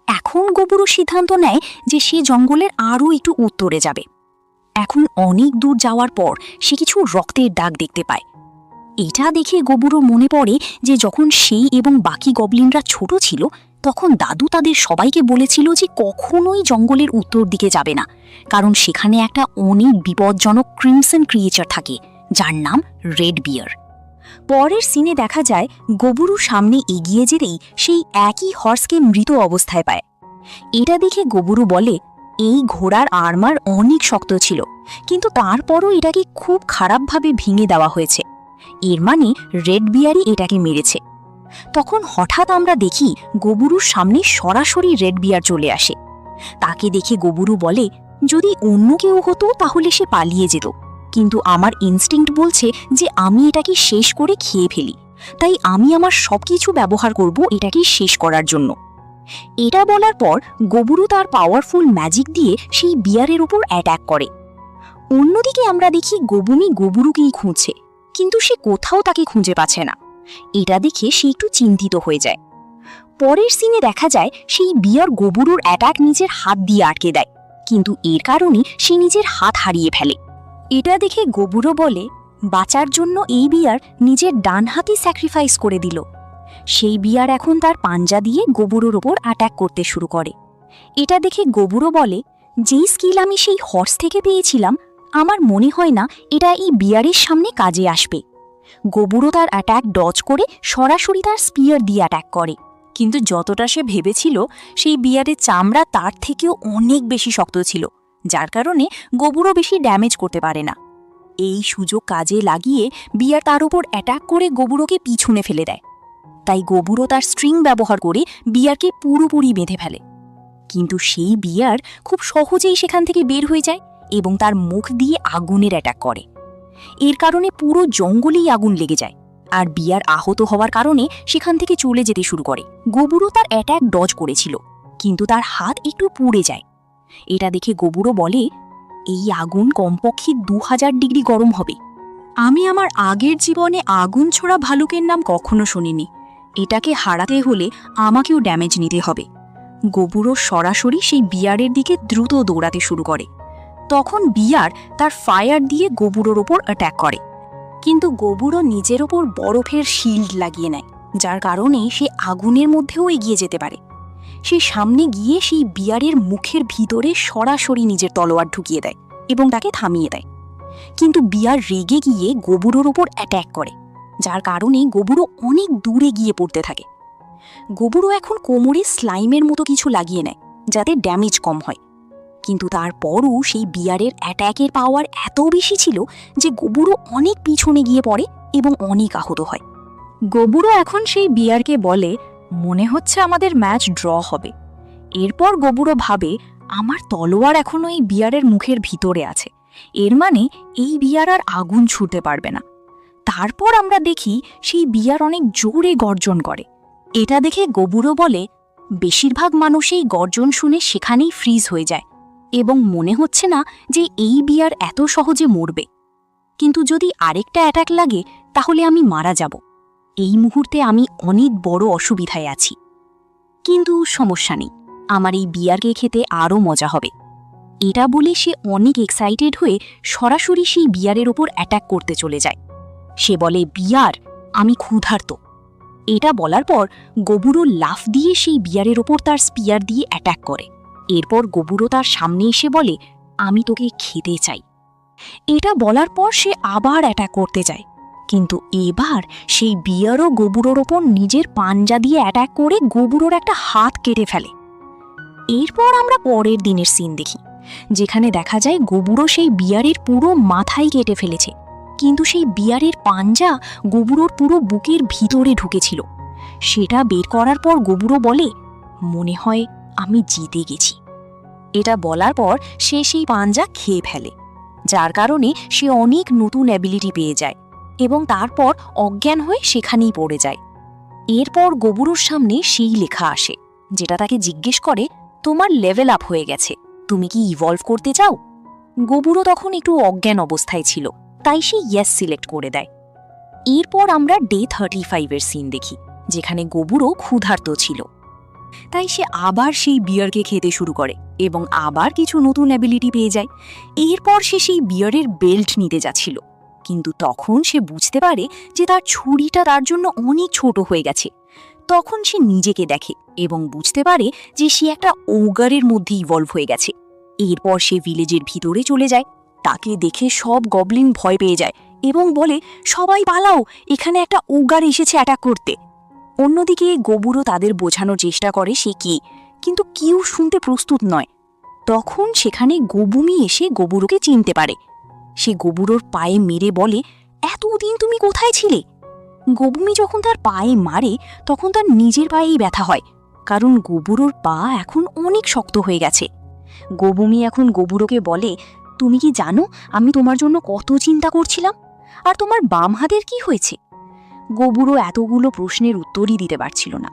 এখন গবুরো সিদ্ধান্ত নেয় যে সে জঙ্গলের আরও একটু উত্তরে যাবে। এখন অনেক দূর যাওয়ার পর সে কিছু রক্তের দাগ দেখতে পায়। এটা দেখে গবুরো মনে পড়ে যে যখন সেই এবং বাকি গবলিনরা ছোট ছিল, তখন দাদু তাদের সবাইকে বলেছিল যে কখনোই জঙ্গলের উত্তর দিকে যাবে না, কারণ সেখানে একটা অনেক বিপজ্জনক ক্রিমসন ক্রিয়েচার থাকে, যার নাম রেড বিয়ার। পরের সিনে দেখা যায় গবুরু সামনে এগিয়ে যেতেই সেই একই হর্সকে মৃত অবস্থায় পায়। এটা দেখে গবুরু বলে, এই ঘোড়ার আর্মার অনেক শক্ত ছিল, কিন্তু তারপরও এটাকে খুব খারাপভাবে ভেঙে দেওয়া হয়েছে। এর মানে রেড বিয়ারই এটাকে মেরেছে। তখন হঠাৎ আমরা দেখি গবুরুর সামনে সরাসরি রেড বিয়ার চলে আসে। তাকে দেখে গবুরু বলে, যদি অন্য কেউ হতো তাহলে সে পালিয়ে যেত, কিন্তু আমার ইনস্টিংক্ট বলছে যে আমি এটাকে শেষ করে খেয়ে ফেলি, তাই আমি আমার সবকিছু ব্যবহার করব এটাকে শেষ করার জন্য। এটা বলার পর গবুরু তার পাওয়ারফুল ম্যাজিক দিয়ে সেই বিয়ারের উপর অ্যাট্যাক করে। অন্যদিকে আমরা দেখি গবুমি গবুরুকেই খুঁজছে, কিন্তু সে কোথাও তাকে খুঁজে পাচ্ছে না। এটা দেখে সে একটু চিন্তিত হয়ে যায়। পরের সিনে দেখা যায় সেই বিয়ার গবুরুর অ্যাট্যাক নিজের হাত দিয়ে আটকে দেয়, কিন্তু এর কারণে সে নিজের হাত হারিয়ে ফেলে। এটা দেখে গবুরো বলে, বাঁচার জন্য এই বিয়ার নিজের ডান হাতি স্যাক্রিফাইস করে দিল। সেই বিয়ার এখন তার পাঞ্জা দিয়ে গোবুরোর ওপর অ্যাটাক করতে শুরু করে। এটা দেখে গোবুরো বলে, যেই স্কিল আমি সেই হর্স থেকে পেয়েছিলাম, আমার মনে হয় না এটা এই বিয়ারের সামনে কাজে আসবে। গোবুরো তার অ্যাটাক ডজ করে সরাসরি তার স্পিয়ার দিয়ে অ্যাটাক করে, কিন্তু যতটা সে ভেবেছিল সেই বিয়ারের চামড়া তার থেকেও অনেক বেশি শক্ত ছিল, যার কারণে গোবুরো বেশি ড্যামেজ করতে পারে না। এই সুযোগ কাজে লাগিয়ে বিয়ার তার উপর অ্যাটাক করে গোবুরোকে পিছনে ফেলে দেয়। তাই গোবুরো তার স্ট্রিং ব্যবহার করে বিয়ারকে পুরোপুরি বেঁধে ফেলে। কিন্তু সেই বিয়ার খুব সহজেই সেখান থেকে বের হয়ে যায় এবং তার মুখ দিয়ে আগুনের অ্যাটাক করে। এর কারণে পুরো জঙ্গলেই আগুন লেগে যায়, আর বিয়ার আহত হওয়ার কারণে সেখান থেকে চলে যেতে শুরু করে। গোবুরো তার অ্যাটাক ডজ করেছিল, কিন্তু তার হাত একটু পুড়ে যায়। এটা দেখে গোবুরো বলে, এই আগুন কমপক্ষে 2000 ডিগ্রি গরম হবে। আমি আমার আগের জীবনে আগুন ছোড়া ভালুকের নাম কখনো শুনিনি। এটাকে হারাতে হলে আমাকেও ড্যামেজ নিতে হবে। গোবুরো সরাসরি সেই বিয়ারের দিকে দ্রুত দৌড়াতে শুরু করে। তখন বিয়ার তার ফায়ার দিয়ে গোবুরোর ওপর অ্যাটাক করে, কিন্তু গোবুরো নিজের ওপর বরফের শিল্ড লাগিয়ে নেয়, যার কারণে সে আগুনের মধ্যেও এগিয়ে যেতে পারে। সে সামনে গিয়ে সেই বিয়ারের মুখের ভিতরে সরাসরি নিজের তলোয়ার ঢুকিয়ে দেয় এবং তাকে থামিয়ে দেয়। কিন্তু বিয়ার রেগে গিয়ে গোবুরোর ওপর অ্যাট্যাক করে, যার কারণে গোবুরো অনেক দূরে গিয়ে পড়তে থাকে। গোবুরো এখন কোমরে স্লাইমের মতো কিছু লাগিয়ে নেয় যাতে ড্যামেজ কম হয়, কিন্তু তারপরও সেই বিয়ারের অ্যাট্যাকের পাওয়ার এত বেশি ছিল যে গোবুরো অনেক পিছনে গিয়ে পড়ে এবং অনেক আহত হয়। গোবুরো এখন সেই বিয়ারকে বলে, মনে হচ্ছে আমাদের ম্যাচ ড্র হবে। এরপর গোবুরো ভাবে, আমার তলোয়ার এখনো এই বিয়ারের মুখের ভিতরে আছে, এর মানে এই বিয়ার আর আগুন ছুঁতে পারবে না। তারপর আমরা দেখি সেই বিয়ার অনেক জোরে গর্জন করে। এটা দেখে গোবুরো বলে, বেশিরভাগ মানুষ এই গর্জন শুনে সেখানেই ফ্রিজ হয়ে যায় এবং মনে হচ্ছে না যে এই বিয়ার এত সহজে মরবে। কিন্তু যদি আরেকটা অ্যাটাক লাগে তাহলে আমি মারা যাব। এই মুহূর্তে আমি অনেক বড় অসুবিধায় আছি, কিন্তু সমস্যা নেই, আমার এই বিয়ারকে খেতে আরও মজা হবে। এটা বলে সে অনেক এক্সাইটেড হয়ে সরাসরি সেই বিয়ারের ওপর অ্যাটাক করতে চলে যায়। সে বলে, বিয়ার, আমি ক্ষুধার্ত। এটা বলার পর গোবুরো লাফ দিয়ে সেই বিয়ারের ওপর তার স্পিয়ার দিয়ে অ্যাটাক করে। এরপর গোবুরো তার সামনে এসে বলে, আমি তোকে খেতে চাই। এটা বলার পর সে আবার অ্যাটাক করতে যায়, কিন্তু এবার সেই বিয়ারও গোবুরোর ওপর নিজের পাঞ্জা দিয়ে অ্যাটাক করে গোবুরোর একটা হাত কেটে ফেলে। এরপর আমরা পরের দিনের সিন দেখি, যেখানে দেখা যায় গোবুরো সেই বিয়ারের পুরো মাথাই কেটে ফেলেছে, কিন্তু সেই বিয়ারের পাঞ্জা গোবুরোর পুরো বুকের ভিতরে ঢুকেছিল। সেটা বের করার পর গোবুরো বলে, মনে হয় আমি জিতে গেছি। এটা বলার পর সে সেই পাঞ্জা খেয়ে ফেলে, যার কারণে সে অনেক নতুন অ্যাবিলিটি পেয়ে যায় এবং তারপর অজ্ঞান হয়ে সেখানেই পড়ে যায়। এরপর গোবুরোর সামনে সেই লেখা আসে, যেটা তাকে জিজ্ঞেস করে, তোমার লেভেল আপ হয়ে গেছে, তুমি কি ইভলভ করতে চাও? গোবুরো তখন একটু অজ্ঞান অবস্থায় ছিল, তাই সে ইয়েস সিলেক্ট করে দেয়। এরপর আমরা ডে 35-এর সিন দেখি, যেখানে গোবুরো ক্ষুধার্ত ছিল, তাই সে আবার সেই বিয়ারকে খেতে শুরু করে এবং আবার কিছু নতুন অ্যাবিলিটি পেয়ে যায়। এরপর সে সেই বিয়ারের বেল্ট নিতে যাচ্ছিল, কিন্তু তখন সে বুঝতে পারে যে তার ছুরিটা তার জন্য অনেক ছোট হয়ে গেছে। তখন সে নিজেকে দেখে এবং বুঝতে পারে যে সে একটা ওগারের মধ্যে ইভলভ হয়ে গেছে। এরপর সে ভিলেজের ভিতরে চলে যায়। তাকে দেখে সব গবলিন ভয় পেয়ে যায় এবং বলে, সবাই পালাও, এখানে একটা ওগার এসেছে অ্যাটাক করতে। অন্যদিকে গোবুরো তাদের বোঝানোর চেষ্টা করে সে কে, কিন্তু কেউ শুনতে প্রস্তুত নয়। তখন সেখানে গোবুমি এসে গোবুরোকে চিনতে পারে। সে গোবুরোর পায়ে মেরে বলে, এতদিন তুমি কোথায় ছিলে? গোবুমি যখন তার পায়ে মারে তখন তার নিজের পায়েই ব্যথা হয়, কারণ গোবুরোর পা এখন অনেক শক্ত হয়ে গেছে। গোবুমি এখন গোবুরোকে বলে, তুমি কি জানো আমি তোমার জন্য কত চিন্তা করছিলাম? আর তোমার বাম হাতের কি হয়েছে? গোবুরো এতগুলো প্রশ্নের উত্তরই দিতে পারছিল না।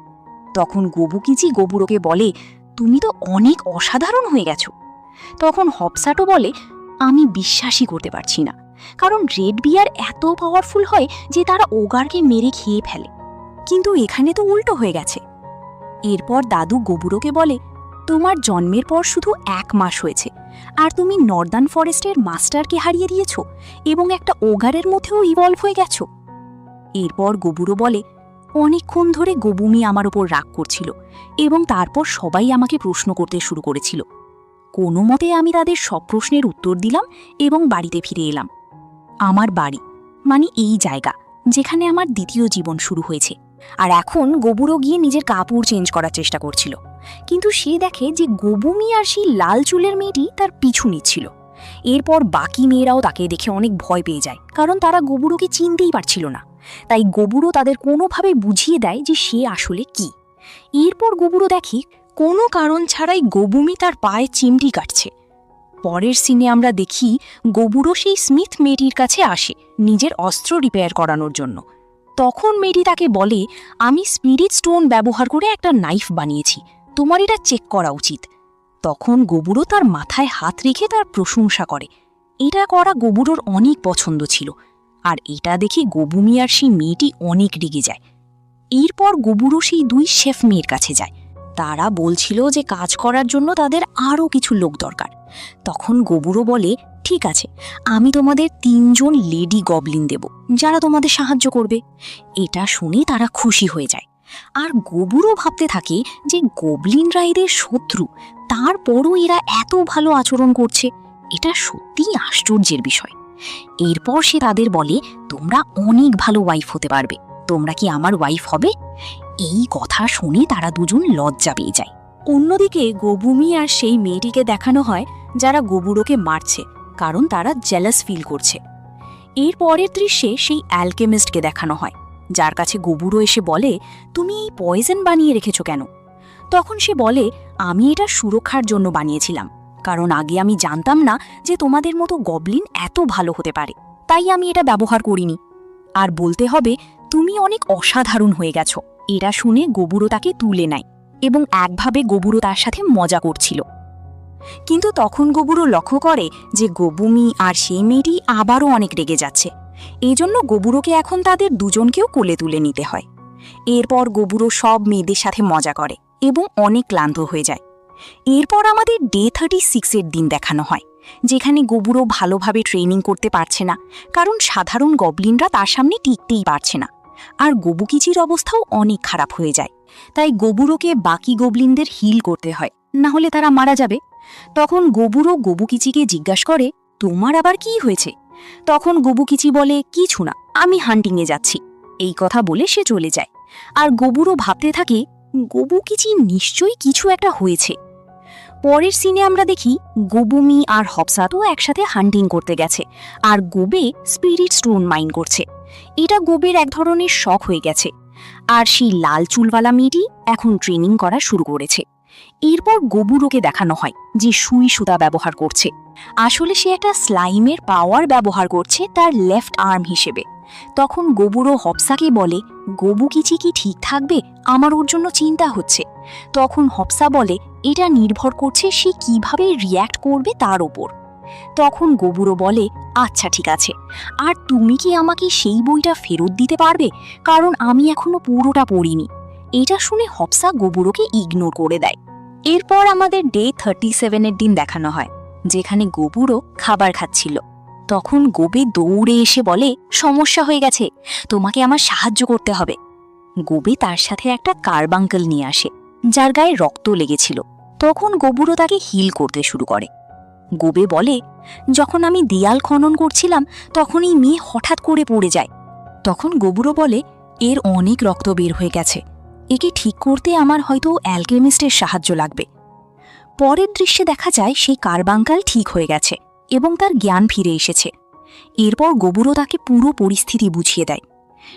তখন গোবুকিচি গোবুরোকে বলে, তুমি তো অনেক অসাধারণ হয়ে গেছো। তখন হপসাটো বলে, আমি বিশ্বাসই করতে পারছি না, কারণ রেড বিয়ার এত পাওয়ারফুল হয় যে তারা ওগারকে মেরে খেয়ে ফেলে, কিন্তু এখানে তো উল্টো হয়ে গেছে। এরপর দাদু গোবুরোকে বলে, তোমার জন্মের পর শুধু 1 মাস হয়েছে, আর তুমি নর্দার্ন ফরেস্টের মাস্টারকে হারিয়ে দিয়েছ এবং একটা ওগারের মধ্যেও ইভলভ হয়ে গেছো। এরপর গবুরো বলে, অনেকক্ষণ ধরে গবুমি আমার ওপর রাগ করছিল এবং তারপর সবাই আমাকে প্রশ্ন করতে শুরু করেছিল। কোনো মতে আমি তাদের সব প্রশ্নের উত্তর দিলাম এবং বাড়িতে ফিরে এলাম। আমার বাড়ি মানে এই জায়গা যেখানে আমার দ্বিতীয় জীবন শুরু হয়েছে। আর এখন গবুরো গিয়ে নিজের কাপড় চেঞ্জ করার চেষ্টা করছিল, কিন্তু সে দেখে যে গবুমি আর সেই লাল চুলের মেয়েটি তার পিছু নিচ্ছিল। এরপর বাকি মেয়েরাও তাকে দেখে অনেক ভয় পেয়ে যায়, কারণ তারা গবুরোকে চিনতেই পারছিল না। তাই গবুরো তাদের কোনোভাবে বুঝিয়ে দেয় যে সে আসলে কি। এরপর গবুরো দেখে কোনো কারণ ছাড়াই গবুমি তার পায়ে চিমটি কাটছে। পরের সিনে আমরা দেখি গবুরো সেই স্মিথ মেয়েটির কাছে আসে নিজের অস্ত্র রিপেয়ার করানোর জন্য। তখন মেয়েটি তাকে বলে, আমি স্পিরিট স্টোন ব্যবহার করে একটা নাইফ বানিয়েছি, তোমার এটা চেক করা উচিত। তখন গবুরো তার মাথায় হাত রেখে তার প্রশংসা করে। এটা করা গবুরোর অনেক পছন্দ ছিল, আর এটা দেখে গবুমি আর সেই মেয়েটি অনেক রেগে যায়। এরপর গবুরো সেই দুই শেফ মেয়ের কাছে যায়। তারা বলছিল যে কাজ করার জন্য তাদের আরও কিছু লোক দরকার। তখন গবুরো বলে, ঠিক আছে, আমি তোমাদের 3 জন লেডি গবলিন দেব যারা তোমাদের সাহায্য করবে। এটা শুনে তারা খুশি হয়ে যায়। আর গবুরো ভাবতে থাকে যে গবলিনরা এদের শত্রু, তারপরও এরা এত ভালো আচরণ করছে। এটা সত্যিই আশ্চর্যের বিষয়। এরপর সে তাদের বলে, তোমরা অনেক ভালো ওয়াইফ হতে পারবে, তোমরা কি আমার ওয়াইফ হবে? এই কথা শুনে তারা দুজন লজ্জা পেয়ে যায়। অন্যদিকে গবুমি আর সেই মেয়েটিকে দেখানো হয় যারা গবুরোকে মারছে, কারণ তারা জেলাস ফিল করছে। এর পরের দৃশ্যে সেই অ্যালকেমিস্টকে দেখানো হয়, যার কাছে গবুরো এসে বলে, তুমি এই পয়জন বানিয়ে রেখেছ কেন? তখন সে বলে, আমি এটা সুরক্ষার জন্য বানিয়েছিলাম, কারণ আগে আমি জানতাম না যে তোমাদের মতো গবলিন এত ভালো হতে পারে, তাই আমি এটা ব্যবহার করিনি। আর বলতে হবে, তুমি অনেক অসাধারণ হয়ে গেছো। এটা শুনে গবুরো তাকে তুলে নেয় এবং একভাবে গবুরো তার সাথে মজা করছিল। কিন্তু তখন গবুরো লক্ষ্য করে যে গবুমি আর সেই মেয়েটি আবারও অনেক রেগে যাচ্ছে। এই জন্য গবুরোকে এখন তাদের দুজনকেও কোলে তুলে নিতে হয়। এরপর গবুরো সব মেয়েদের সাথে মজা করে এবং অনেক ক্লান্ত হয়ে যায়। এরপর আমাদের ডে 36-এর দিন দেখানো হয়, যেখানে গবুরো ভালোভাবে ট্রেনিং করতে পারছে না, কারণ সাধারণ গবলিনরা তার সামনে টিকতেই পারছে না। আর গবুকিচির অবস্থাও অনেক খারাপ হয়ে যায়। তাই গবুরোকে বাকি গবলিনদের হিল করতে হয়, না হলে তারা মারা যাবে। তখন গবুরো গবুকিচিকে জিজ্ঞাসা করে, তোমার আবার কি হয়েছে? তখন গবুকিচি বলে, কিছু না, আমি হান্টিংয়ে যাচ্ছি। এই কথা বলে সে চলে যায়। আর গবুরো ভাবতে থাকে, গবুকিচি নিশ্চয়ই কিছু একটা হয়েছে। পরের সিনে আমরা দেখি গবুমি আর হপসাতো একসাথে হান্টিং করতে গেছে, আর গোবে স্পিরিট স্টোন মাইন করছে। এটা গোবের এক ধরনের শখ হয়ে গেছে। আর সেই লাল চুলওয়ালা মেয়েটি এখন ট্রেনিং করা শুরু করেছে। এরপর গবুরোকে দেখানো হয় যে সুই সুতা ব্যবহার করছে। আসলে সে একটা স্লাইমের পাওয়ার ব্যবহার করছে তার লেফট আর্ম হিসেবে। তখন গবুরো হপসাকে বলে, গবুকিচি কি ঠিক থাকবে? আমার ওর জন্য চিন্তা হচ্ছে। তখন হপসা বলে, এটা নির্ভর করছে সে কিভাবে রিয়্যাক্ট করবে তার ওপর। তখন গবুরো বলে, আচ্ছা ঠিক আছে, আর তুমি কি আমাকে সেই বইটা ফেরত দিতে পারবে? কারণ আমি এখনো পুরোটা পড়িনি। এটা শুনে হপসা গবুরোকে ইগনোর করে দেয়। এরপর আমাদের ডে 37-এর দিন দেখানো হয়, যেখানে গবুরো খাবার খাচ্ছিল। তখন গোবে দৌড়ে এসে বলে, সমস্যা হয়ে গেছে, তোমাকে আমার সাহায্য করতে হবে। গোবে তার সাথে একটা কার্বাঙ্কেল নিয়ে আসে, যার গায়ে রক্ত লেগেছিল। তখন গবুরো তাকে হিল করতে শুরু করে। গোবে বলে, যখন আমি দেয়াল খনন করছিলাম তখন এই মেয়ে হঠাৎ করে পড়ে যায়। তখন গবুরো বলে, এর অনেক রক্ত বের হয়ে গেছে, একে ঠিক করতে আমার হয়তো অ্যালকেমিস্টের সাহায্য লাগবে। পরের দৃশ্যে দেখা যায় সেই কার্বাঙ্কাল ঠিক হয়ে গেছে এবং তার জ্ঞান ফিরে এসেছে। এরপর গবুরো তাকে পুরো পরিস্থিতি বুঝিয়ে দেয়।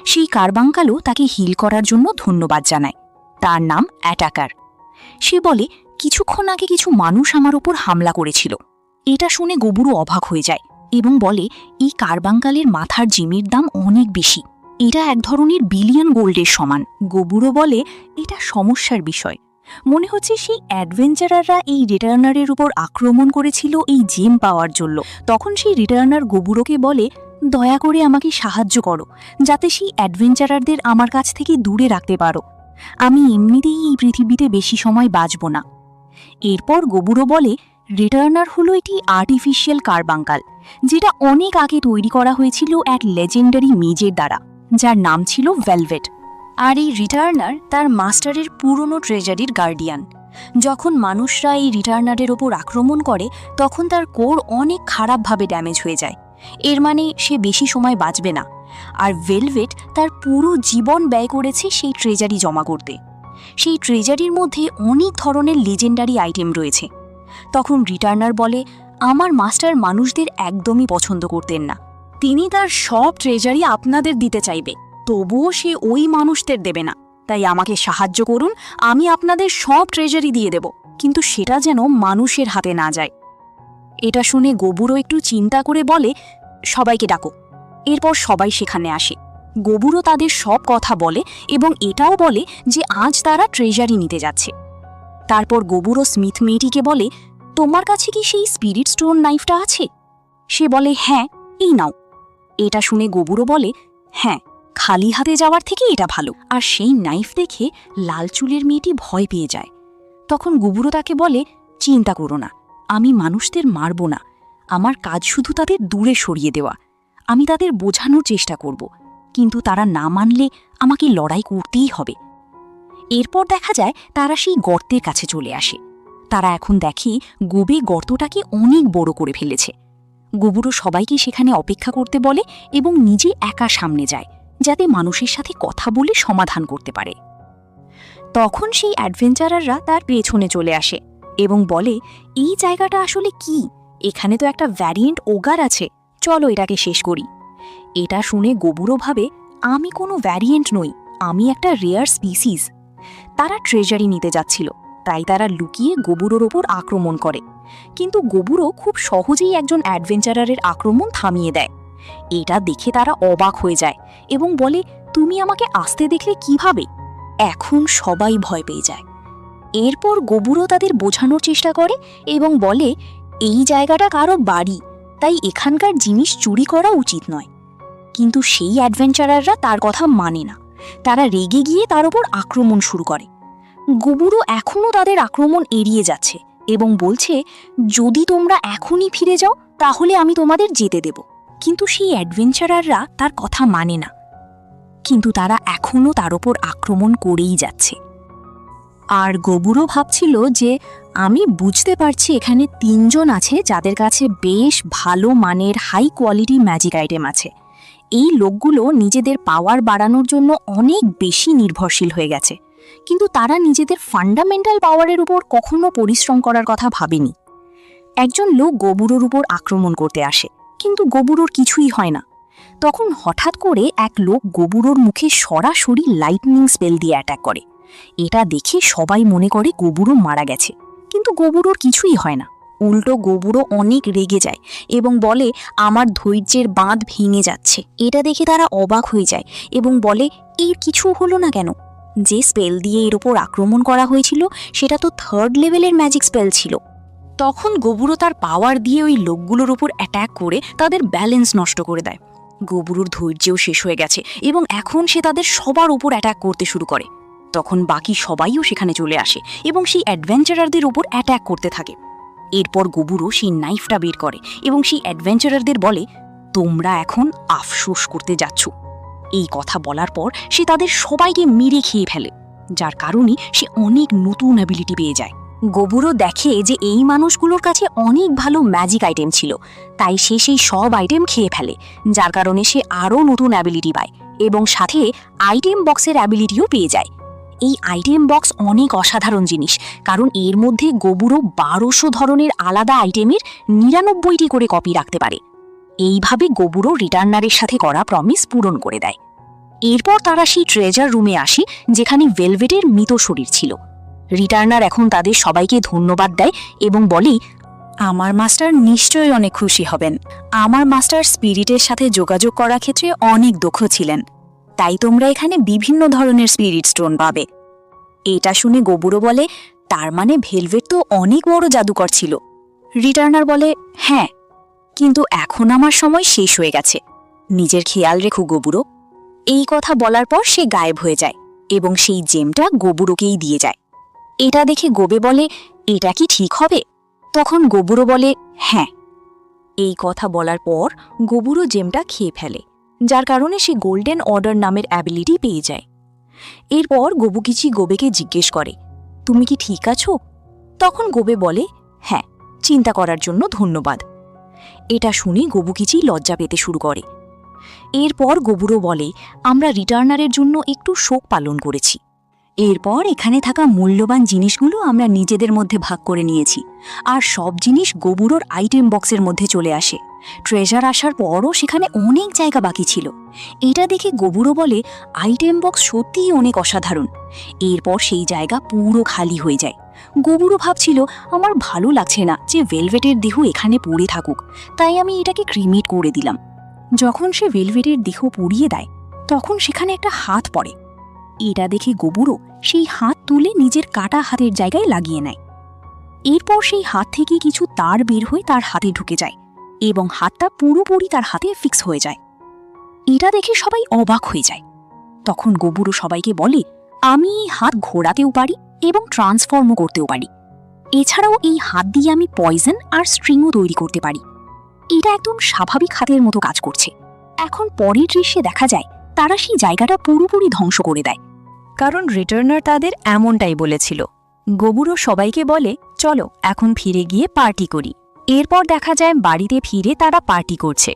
সেই কার্বাঙ্কালও তাকে হিল করার জন্য ধন্যবাদ জানায়। তার নাম অ্যাটাকার। সে বলে, কিছুক্ষণ আগে কিছু মানুষ আমার ওপর হামলা করেছিল। এটা শুনে গবুরো অবাক হয়ে যায় এবং বলে, এই কার্বাঙ্কালের মাথার জিমের দাম অনেক বেশি, এটা এক ধরনের বিলিয়ন গোল্ডের সমান। গবুরো বলে, এটা সমস্যার বিষয়, মনে হচ্ছে সেই অ্যাডভেঞ্চারাররা এই রিটার্নারের উপর আক্রমণ করেছিল এই জেম পাওয়ার জন্য। তখন সেই রিটার্নার গবুরোকে বলে, দয়া করে আমাকে সাহায্য করো, যাতে সেই অ্যাডভেঞ্চারারদের আমার কাছ থেকে দূরে রাখতে পারো। আমি এমনিতেই এই পৃথিবীতে বেশি সময় বাঁচব না। এরপর গবুরো বলে, রিটার্নার হলো একটি আর্টিফিশিয়াল কার্বাঙ্কাল, যেটা অনেক আগে তৈরি করা হয়েছিল এক লেজেন্ডারি মেজের দ্বারা, যার নাম ছিল ভেলভেট। আর এই রিটার্নার তার মাস্টারের পুরনো ট্রেজারির গার্ডিয়ান। যখন মানুষরা এই রিটার্নারের ওপর আক্রমণ করে তখন তার কোর অনেক খারাপভাবে ড্যামেজ হয়ে যায়। এর মানে সে বেশি সময় বাঁচবে না। আর ভেলভেট তার পুরো জীবন ব্যয় করেছে সেই ট্রেজারি জমা করতে। সেই ট্রেজারির মধ্যে অনেক ধরনের লেজেন্ডারি আইটেম রয়েছে। তখন রিটার্নার বলে, আমার মাস্টার মানুষদের একদমই পছন্দ করতেন না। তিনি তার সব ট্রেজারি আপনাদের দিতে চাইবে, তবুও সে ওই মানুষদের দেবে না। তাই আমাকে সাহায্য করুন, আমি আপনাদের সব ট্রেজারি দিয়ে দেব, কিন্তু সেটা যেন মানুষের হাতে না যায়। এটা শুনে গবুরও একটু চিন্তা করে বলে, সবাইকে ডাকো। এরপর সবাই সেখানে আসে। গবুরও তাদের সব কথা বলে এবং এটাও বলে যে আজ তারা ট্রেজারি নিতে যাচ্ছে। তারপর গবুরও স্মিথ মেয়েটিকে বলে, তোমার কাছে কি সেই স্পিরিট স্টোন নাইফটা আছে? সে বলে, হ্যাঁ, এই নাও। এটা শুনে গবুরও বলে, হ্যাঁ, খালি হাতে যাওয়ার থেকে এটা ভালো। আর সেই নাইফ দেখে লাল চুলের মেয়েটি ভয় পেয়ে যায়। তখন গবুরও তাকে বলে, চিন্তা করো না, আমি মানুষদের মারব না। আমার কাজ শুধু তাদের দূরে সরিয়ে দেওয়া। আমি তাদের বোঝানোর চেষ্টা করব, কিন্তু তারা না মানলে আমাকে লড়াই করতেই হবে। এরপর দেখা যায় তারা সেই গর্তের কাছে চলে আসে। তারা এখন দেখে গোবে গর্তটাকে অনেক বড় করে ফেলেছে। গবুরও সবাইকে সেখানে অপেক্ষা করতে বলে এবং নিজে একা সামনে যায়, যাতে মানুষের সাথে কথা বলে সমাধান করতে পারে। তখন সেই অ্যাডভেঞ্চারাররা তার পেছনে চলে আসে এবং বলে, এই জায়গাটা আসলে কি? এখানে তো একটা ভ্যারিয়েন্ট ওগার আছে, চলো এটাকে শেষ করি। এটা শুনে গবুরও ভাবে, আমি কোনো ভ্যারিয়েন্ট নই, আমি একটা রেয়ার স্পিসিস। তারা ট্রেজারি নিতে যাচ্ছিল, তাই তারা লুকিয়ে গবুরোর ওপর আক্রমণ করে। কিন্তু গবুরও খুব সহজেই একজন অ্যাডভেঞ্চারারের আক্রমণ থামিয়ে দেয়। এটা দেখে তারা অবাক হয়ে যায় এবং বলে, তুমি আমাকে আসতে দেখলে কিভাবে? এখন সবাই ভয় পেয়ে যায়। এরপর গবুরও তাদের বোঝানোর চেষ্টা করে এবং বলে, এই জায়গাটা কারো বাড়ি, তাই এখানকার জিনিস চুরি করা উচিত নয়। কিন্তু সেই অ্যাডভেঞ্চারাররা তার কথা মানে না। তারা রেগে গিয়ে তার ওপর আক্রমণ শুরু করে। গবুরও এখনও তাদের আক্রমণ এড়িয়ে যাচ্ছে এবং বলছে, যদি তোমরা এখনই ফিরে যাও তাহলে আমি তোমাদের যেতে দেব। কিন্তু সেই অ্যাডভেঞ্চারাররা তার কথা মানে না, কিন্তু তারা এখনও তার ওপর আক্রমণ করেই যাচ্ছে। আর গবুরও ভাবছিল যে আমি বুঝতে পারছি এখানে 3 জন আছে যাদের কাছে বেশ ভালো মানের হাই কোয়ালিটি ম্যাজিক আইটেম আছে। এই লোকগুলো নিজেদের পাওয়ার বাড়ানোর জন্য অনেক বেশি নির্ভরশীল হয়ে গেছে, কিন্তু তারা নিজেদের ফান্ডামেন্টাল পাওয়ারের উপর কখনো পরিশ্রম করার কথা ভাবেনি। একজন লোক গবুরোর উপর আক্রমণ করতে আসে, কিন্তু গবুরোর কিছুই হয় না। তখন হঠাৎ করে এক লোক গবুরোর মুখে সরাসরি লাইটনিং স্পেল দিয়ে অ্যাটাক করে। এটা দেখে সবাই মনে করে গবুরো মারা গেছে, কিন্তু গবুরোর কিছুই হয় না। উল্টো গবুরো অনেক রেগে যায় এবং বলে, আমার ধৈর্যের বাঁধ ভেঙে যাচ্ছে। এটা দেখে তারা অবাক হয়ে যায় এবং বলে, এর কিছু হলো না কেন? যে স্পেল দিয়ে এর ওপর আক্রমণ করা হয়েছিল সেটা তো 3rd লেভেলের ম্যাজিক স্পেল ছিল। তখন গবুরো তার পাওয়ার দিয়ে ওই লোকগুলোর ওপর অ্যাট্যাক করে তাদের ব্যালেন্স নষ্ট করে দেয়। গবুরোর ধৈর্যও শেষ হয়ে গেছে এবং এখন সে তাদের সবার উপর অ্যাট্যাক করতে শুরু করে। তখন বাকি সবাইও সেখানে চলে আসে এবং সেই অ্যাডভেঞ্চারারদের ওপর অ্যাট্যাক করতে থাকে। এরপর গবুরো সেই নাইফটা বের করে এবং সেই অ্যাডভেঞ্চারারদের বলে, তোমরা এখন আফসোস করতে যাচ্ছ। এই কথা বলার পর সে তাদের সবাইকে মেরে খেয়ে ফেলে, যার কারণে সে অনেক নতুন অ্যাবিলিটি পেয়ে যায়। গবুরো দেখে যে এই মানুষগুলোর কাছে অনেক ভালো ম্যাজিক আইটেম ছিল, তাই সে সেই সব আইটেম খেয়ে ফেলে, যার কারণে সে আরও নতুন অ্যাবিলিটি পায় এবং সাথে আইটেম বক্সের অ্যাবিলিটিও পেয়ে যায়। এই আইটেম বক্স অনেক অসাধারণ জিনিস, কারণ এর মধ্যে গবুরো 1200 ধরনের আলাদা আইটেমের 99টি করে কপি রাখতে পারে। এইভাবে গবুরো রিটার্নারের সাথে করা প্রমিস পূরণ করে দেয়। এরপর তারা সেই ট্রেজার রুমে আসে যেখানে ভেলভেটের মৃত শরীর ছিল। রিটার্নার এখন তাদের সবাইকে ধন্যবাদ দেয় এবং বলে, আমার মাস্টার নিশ্চয়ই অনেক খুশি হবেন। আমার মাস্টার স্পিরিটের সাথে যোগাযোগ করার ক্ষেত্রে অনেক দক্ষ ছিলেন, তাই তোমরা এখানে বিভিন্ন ধরনের স্পিরিট স্টোন পাবে। এটা শুনে গবুরো বলে, তার মানে ভেলভেট তো অনেক বড় জাদুকর ছিল। রিটার্নার বলে, হ্যাঁ, কিন্তু এখন আমার সময় শেষ হয়ে গেছে। নিজের খেয়াল রেখো গবুরো। এই কথা বলার পর সে গায়েব হয়ে যায় এবং সেই জেমটা গবুরোকেই দিয়ে যায়। এটা দেখে গোবে বলে, এটা কি ঠিক হবে? তখন গোবুরো বলে হ্যাঁ। এই কথা বলার পর গোবুরো জেমটা খেয়ে ফেলে, যার কারণে সে গোল্ডেন অর্ডার নামের অ্যাবিলিটি পেয়ে যায়। এরপর গোবুকিচি গোবেকে জিজ্ঞেস করে, তুমি কি ঠিক আছো? তখন গোবে বলে, হ্যাঁ, চিন্তা করার জন্য ধন্যবাদ। এটা শুনে গোবুকিচি লজ্জা পেতে শুরু করে। এরপর গোবুরো বলে, আমরা রিটার্নারের জন্য একটু শোক পালন করেছি। এরপর এখানে থাকা মূল্যবান জিনিসগুলো আমরা নিজেদের মধ্যে ভাগ করে নিয়েছি, আর সব জিনিস গোবুরোর আইটেম বক্সের মধ্যে চলে আসে। ট্রেজার আসার পরও সেখানে অনেক জায়গা বাকি ছিল। এটা দেখে গোবুরো বলে, আইটেম বক্স সত্যিই অনেক অসাধারণ। এরপর সেই জায়গা পুরো খালি হয়ে যায়। গোবুরো ভাবছিল, আমার ভালো লাগছে না যে ভেলভেটের দেহ এখানে পড়ে থাকুক, তাই আমি এটাকে ক্রিমেট করে দিলাম। যখন সে ভেলভেটের দেহ পুড়িয়ে দেয়, তখন সেখানে একটা হাত পড়ে। এটা দেখে গোবুরো সেই হাত তুলে নিজের কাটা হাতের জায়গায় লাগিয়ে নেয়। এরপর সেই হাত থেকে কিছু তার বের হয়ে তার হাতে ঢুকে যায় এবং হাতটা পুরোপুরি তার হাতে ফিক্স হয়ে যায়। এটা দেখে সবাই অবাক হয়ে যায়। তখন গোবুরো সবাইকে বলে, আমি এই হাত ঘোরাতেও পারি এবং ট্রান্সফর্মও করতেও পারি। এছাড়াও এই হাত দিয়ে আমি পয়জন আর স্ট্রিংও তৈরি করতে পারি। এটা একদম স্বাভাবিক হাতের মতো কাজ করছে। এখন পরের দৃশ্যে দেখা যায় তারা সেই জায়গাটা পুরোপুরি ধ্বংস করে দেয়, কারণ রিটার্নার তাদের এমনটাই বলেছিল। গোবুরো সবাইকে বলে, চলো এখন ফিরে গিয়ে পার্টি করি। এরপর দেখা যায় বাড়িতে ফিরে তারা পার্টি করছে।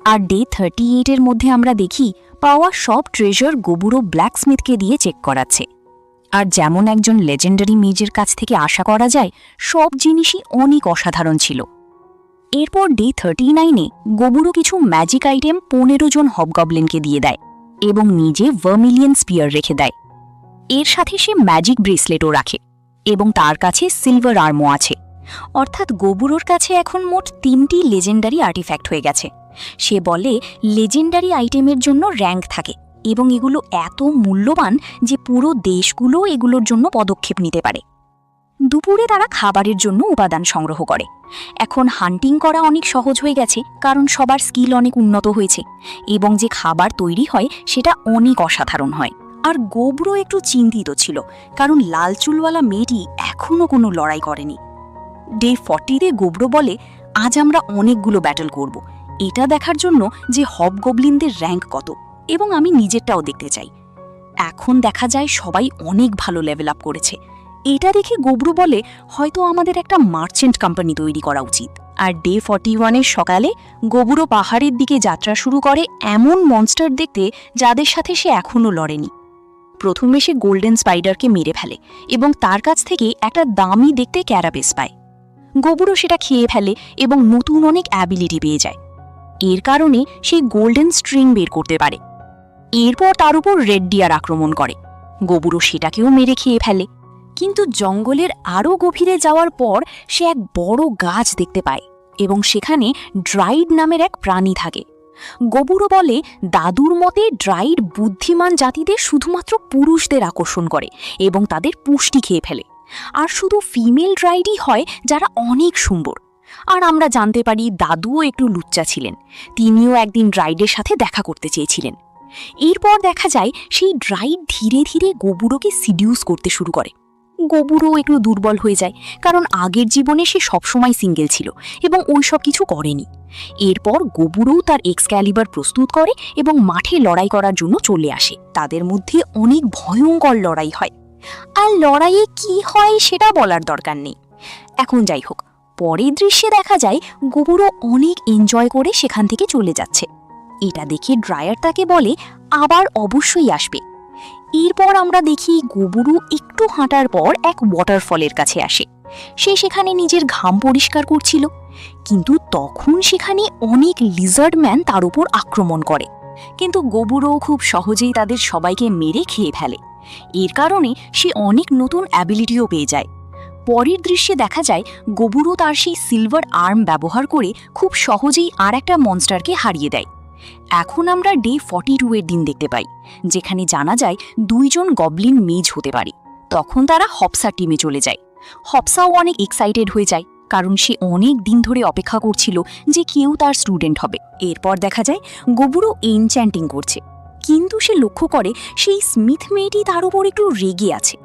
আর ডে 38-এর মধ্যে আমরা দেখি পাওয়া সব ট্রেজার গোবুরো ব্ল্যাকস্মিথকে দিয়ে চেক করাচ্ছে। আর যেমন একজন লেজেন্ডারি মেজের কাছ থেকে আশা করা যায়, সব জিনিসই অনেক অসাধারণ ছিল। এরপর ডে 39-এ গোবুরো কিছু ম্যাজিক আইটেম 15 জন হবগবলিনকে দিয়ে দেয় এবং নিজে ভার্মিলিয়ন স্পিয়ার রেখে দেয়। এর সাথে সে ম্যাজিক ব্রেসলেটও রাখে এবং তার কাছে সিলভার আর্মও আছে। অর্থাৎ গোবুরোর কাছে এখন মোট 3টি লেজেন্ডারি আর্টিফ্যাক্ট হয়ে গেছে। সে বলে, লেজেন্ডারি আইটেমের জন্য র্যাঙ্ক থাকে এবং এগুলো এত মূল্যবান যে পুরো দেশগুলো এগুলোর জন্য পদক্ষেপ নিতে পারে। দুপুরে তারা খাবারের জন্য উপাদান সংগ্রহ করে। এখন হান্টিং করা অনেক সহজ হয়ে গেছে, কারণ সবার স্কিল অনেক উন্নত হয়েছে এবং যে খাবার তৈরি হয় সেটা অনেক অসাধারণ হয়। আর গোবুরো একটু চিন্তিত ছিল, কারণ লাল চুলওয়ালা মেয়েটি এখনও কোনো লড়াই করেনি। ডে 40-তে গোবুরো বলে, আজ আমরা অনেকগুলো ব্যাটল করব, এটা দেখার জন্য যে হবগবলিনদের র্যাঙ্ক কত, এবং আমি নিজেরটাও দেখতে চাই। এখন দেখা যায় সবাই অনেক ভালো লেভেল আপ করেছে। এটা দেখে গোবুরো বলে, হয়তো আমাদের একটা মার্চেন্ট কোম্পানি তৈরি করা উচিত। আর ডে 41-এর সকালে গোবুরো পাহাড়ের দিকে যাত্রা শুরু করে এমন মনস্টার দেখতে যাদের সাথে সে এখনও লড়েনি। প্রথমে সে গোল্ডেন স্পাইডারকে মেরে ফেলে এবং তার কাছ থেকে একটা দামি দেখতে ক্যারাবেস পায়। গোবুরো সেটা খেয়ে ফেলে এবং নতুন অনেক অ্যাবিলিটি পেয়ে যায়। এর কারণে সে গোল্ডেন স্ট্রিং বের করতে পারে। এরপর তার উপর রেড ডিয়ার আক্রমণ করে। গোবুরো সেটাকেও মেরে খেয়ে ফেলে। কিন্তু জঙ্গলের আরও গভীরে যাওয়ার পর সে এক বড় গাছ দেখতে পায় এবং সেখানে ড্রাইড নামের এক প্রাণী থাকে। গোবুরো বলে, দাদুর মতে ড্রাইড বুদ্ধিমান জাতিদের শুধুমাত্র পুরুষদের আকর্ষণ করে এবং তাদের পুষ্টি খেয়ে ফেলে, আর শুধু ফিমেল ড্রাইডই হয় যারা অনেক সুন্দর। আর আমরা জানতে পারি দাদুও একটু লুচ্চা ছিলেন, তিনিও একদিন ড্রাইডের সাথে দেখা করতে চেয়েছিলেন। এরপর দেখা যায় সেই ড্রাইড ধীরে ধীরে গোবুরোকে সিডিউস করতে শুরু করে। গোবুরো একটু দুর্বল হয়ে যায়, কারণ আগের জীবনে সে সবসময় সিঙ্গেল ছিল এবং ওই সব কিছু করেনি। এরপর গোবুরোও তার এক্সক্যালিবার প্রস্তুত করে এবং মাঠে লড়াই করার জন্য চলে আসে। তাদের মধ্যে অনেক ভয়ঙ্কর লড়াই হয়, আর লড়াইয়ে কি হয় সেটা বলার দরকার নেই। এখন যাই হোক, পরের দৃশ্যে দেখা যায় গোবুরো অনেক এনজয় করে সেখান থেকে চলে যাচ্ছে। এটা দেখে ড্রায়ার তাকে বলে, আবার অবশ্যই আসবে। এরপর আমরা দেখি গোবুরো একটু হাঁটার পর এক ওয়াটারফলের কাছে আসে। সে সেখানে নিজের ঘাম পরিষ্কার করছিল, কিন্তু তখন সেখানে অনেক লিজার্ডম্যান তার উপর আক্রমণ করে। কিন্তু গোবুরো খুব সহজেই তাদের সবাইকে মেরে খেয়ে ফেলে। এর কারণে সে অনেক নতুন অ্যাবিলিটিও পেয়ে যায়। পরের দৃশ্যে দেখা যায় গোবুরো তার সেই সিলভার আর্ম ব্যবহার করে খুব সহজেই আর একটা মনস্টারকে হারিয়ে দেয়। এখন আমরা ডে 42-এর দিন দেখতে পাই, যেখানে জানা যায় 2 জন গবলিন মেজ হতে পারে। তখন তারা হপসার টিমে চলে যায়। হপসাও অনেক এক্সাইটেড হয়ে যায়, কারণ সে অনেক দিন ধরে অপেক্ষা করছিল যে কেউ তার স্টুডেন্ট হবে। এরপর দেখা যায় গোবুরো এনচ্যান্টিং করছে, কিন্তু সে লক্ষ্য করে সেই স্মিথ মেয়েটি তার উপর একটু রেগে আছে।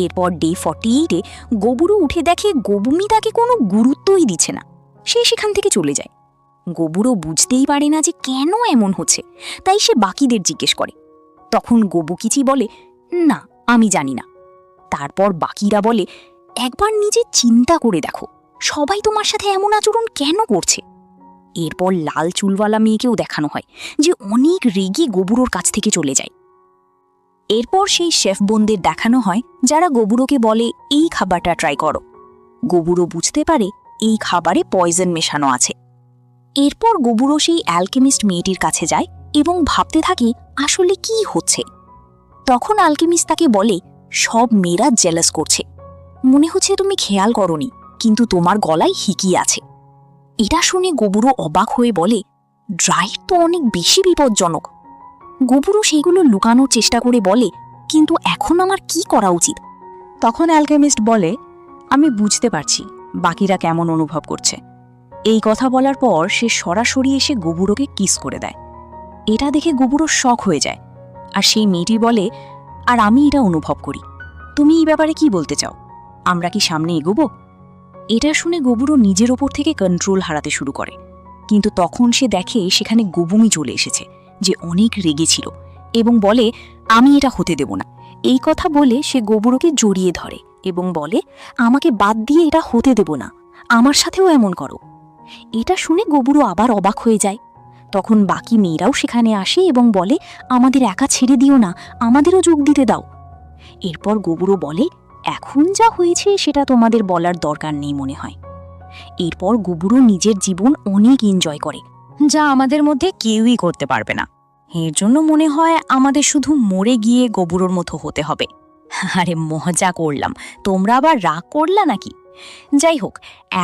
এরপর ডে 48-এ গবুরু উঠে দেখে গবুমি তাকে কোনো গুরুত্বই দিচ্ছে না। সে সেখান থেকে চলে যায়। গবুরও বুঝতেই পারে না যে কেন এমন হচ্ছে, তাই সে বাকিদের জিজ্ঞেস করে। তখন গবুকিচি বলে, না আমি জানি না। তারপর বাকিরা বলে, একবার নিজে চিন্তা করে দেখো, সবাই তোমার সাথে এমন আচরণ কেন করছে। এরপর লাল চুলওয়ালা মেয়েকেও দেখানো হয়, যে অনেক রেগে গবুরোর কাছ থেকে চলে যায়। এরপর সেই শেফ বোনদের দেখানো হয়, যারা গবুরোকে বলে এই খাবারটা ট্রাই করো। গবুরো বুঝতে পারে এই খাবারে পয়জন মেশানো আছে। এরপর গবুরো সেই অ্যালকেমিস্ট মেয়েটির কাছে যায় এবং ভাবতে থাকে আসলে কি হচ্ছে। তখন অ্যালকেমিস্ট তাকে বলে, সব মেয়েরা জেলাস করছে, মনে হচ্ছে তুমি খেয়াল করনি, কিন্তু তোমার গলায় হিকি আছে। এটা শুনে গবুরো অবাক হয়ে বলে, ড্রাইট তো অনেক বেশি বিপজ্জনক। গবুরো সেইগুলো লুকানোর চেষ্টা করে বলে, কিন্তু এখন আমার কি করা উচিত। তখন অ্যালকেমিস্ট বলে, আমি বুঝতে পারছি বাকিরা কেমন অনুভব করছে। এই কথা বলার পর সে সরাসরি এসে গবুরোকে কিস করে দেয়। এটা দেখে গবুরো শক হয়ে যায়, আর সেই মেয়েটি বলে, আর আমি এটা অনুভব করি, তুমি এই ব্যাপারে কি বলতে চাও, আমরা কি সামনে এগোবো? এটা শুনে গবুরো নিজের ওপর থেকে কন্ট্রোল হারাতে শুরু করে, কিন্তু তখন সে দেখে সেখানে গবুমি চলে এসেছে, যে অনেক রেগে ছিল, এবং বলে, আমি এটা হতে দেব না। এই কথা বলে সে গবুরোকে জড়িয়ে ধরে এবং বলে, আমাকে বাদ দিয়ে এটা হতে দেব না, আমার সাথেও এমন করো। এটা শুনে গবুরো আবার অবাক হয়ে যায়। তখন বাকি মেয়েরাও সেখানে আসে এবং বলে, আমাদের একা ছেড়ে দিও না, আমাদেরও যোগ দিতে দাও। এরপর গবুরো বলে, এখন যা হয়েছে সেটা তোমাদের বলার দরকার নেই মনে হয়। এরপর গবুরো নিজের জীবন অনেক এনজয় করে, যা আমাদের মধ্যে কেউই করতে পারবে না। এর জন্য মনে হয় আমাদের শুধু মরে গিয়ে গবুরোর মতো হতে হবে। আরে মজা করলাম, তোমরা আবার রাগ করলা নাকি? যাই হোক,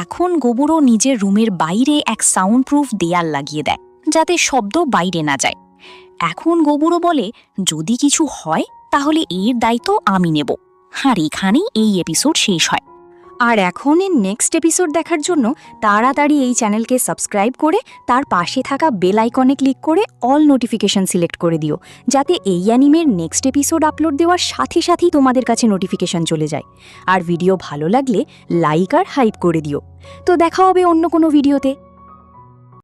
এখন গবুরো নিজের রুমের বাইরে এক সাউন্ড প্রুফ দেয়াল লাগিয়ে দেয়, যাতে শব্দ বাইরে না যায়। এখন গবুরো বলে, যদি কিছু হয় তাহলে এর দায়িত্ব আমি নেব। আর এখানেই এই এপিসোড শেষ হয়। আর এখন এর নেক্সট এপিসোড দেখার জন্য তাড়াতাড়ি এই চ্যানেলকে সাবস্ক্রাইব করে তার পাশে থাকা বেল আইকনে ক্লিক করে অল নোটিফিকেশন সিলেক্ট করে দিও, যাতে এই অ্যানিমের নেক্সট এপিসোড আপলোড দেওয়ার সাথে সাথেই তোমাদের কাছে নোটিফিকেশন চলে যায়। আর ভিডিও ভালো লাগলে লাইক আর হাইপ করে দিও। তো দেখা হবে অন্য কোনো ভিডিওতে।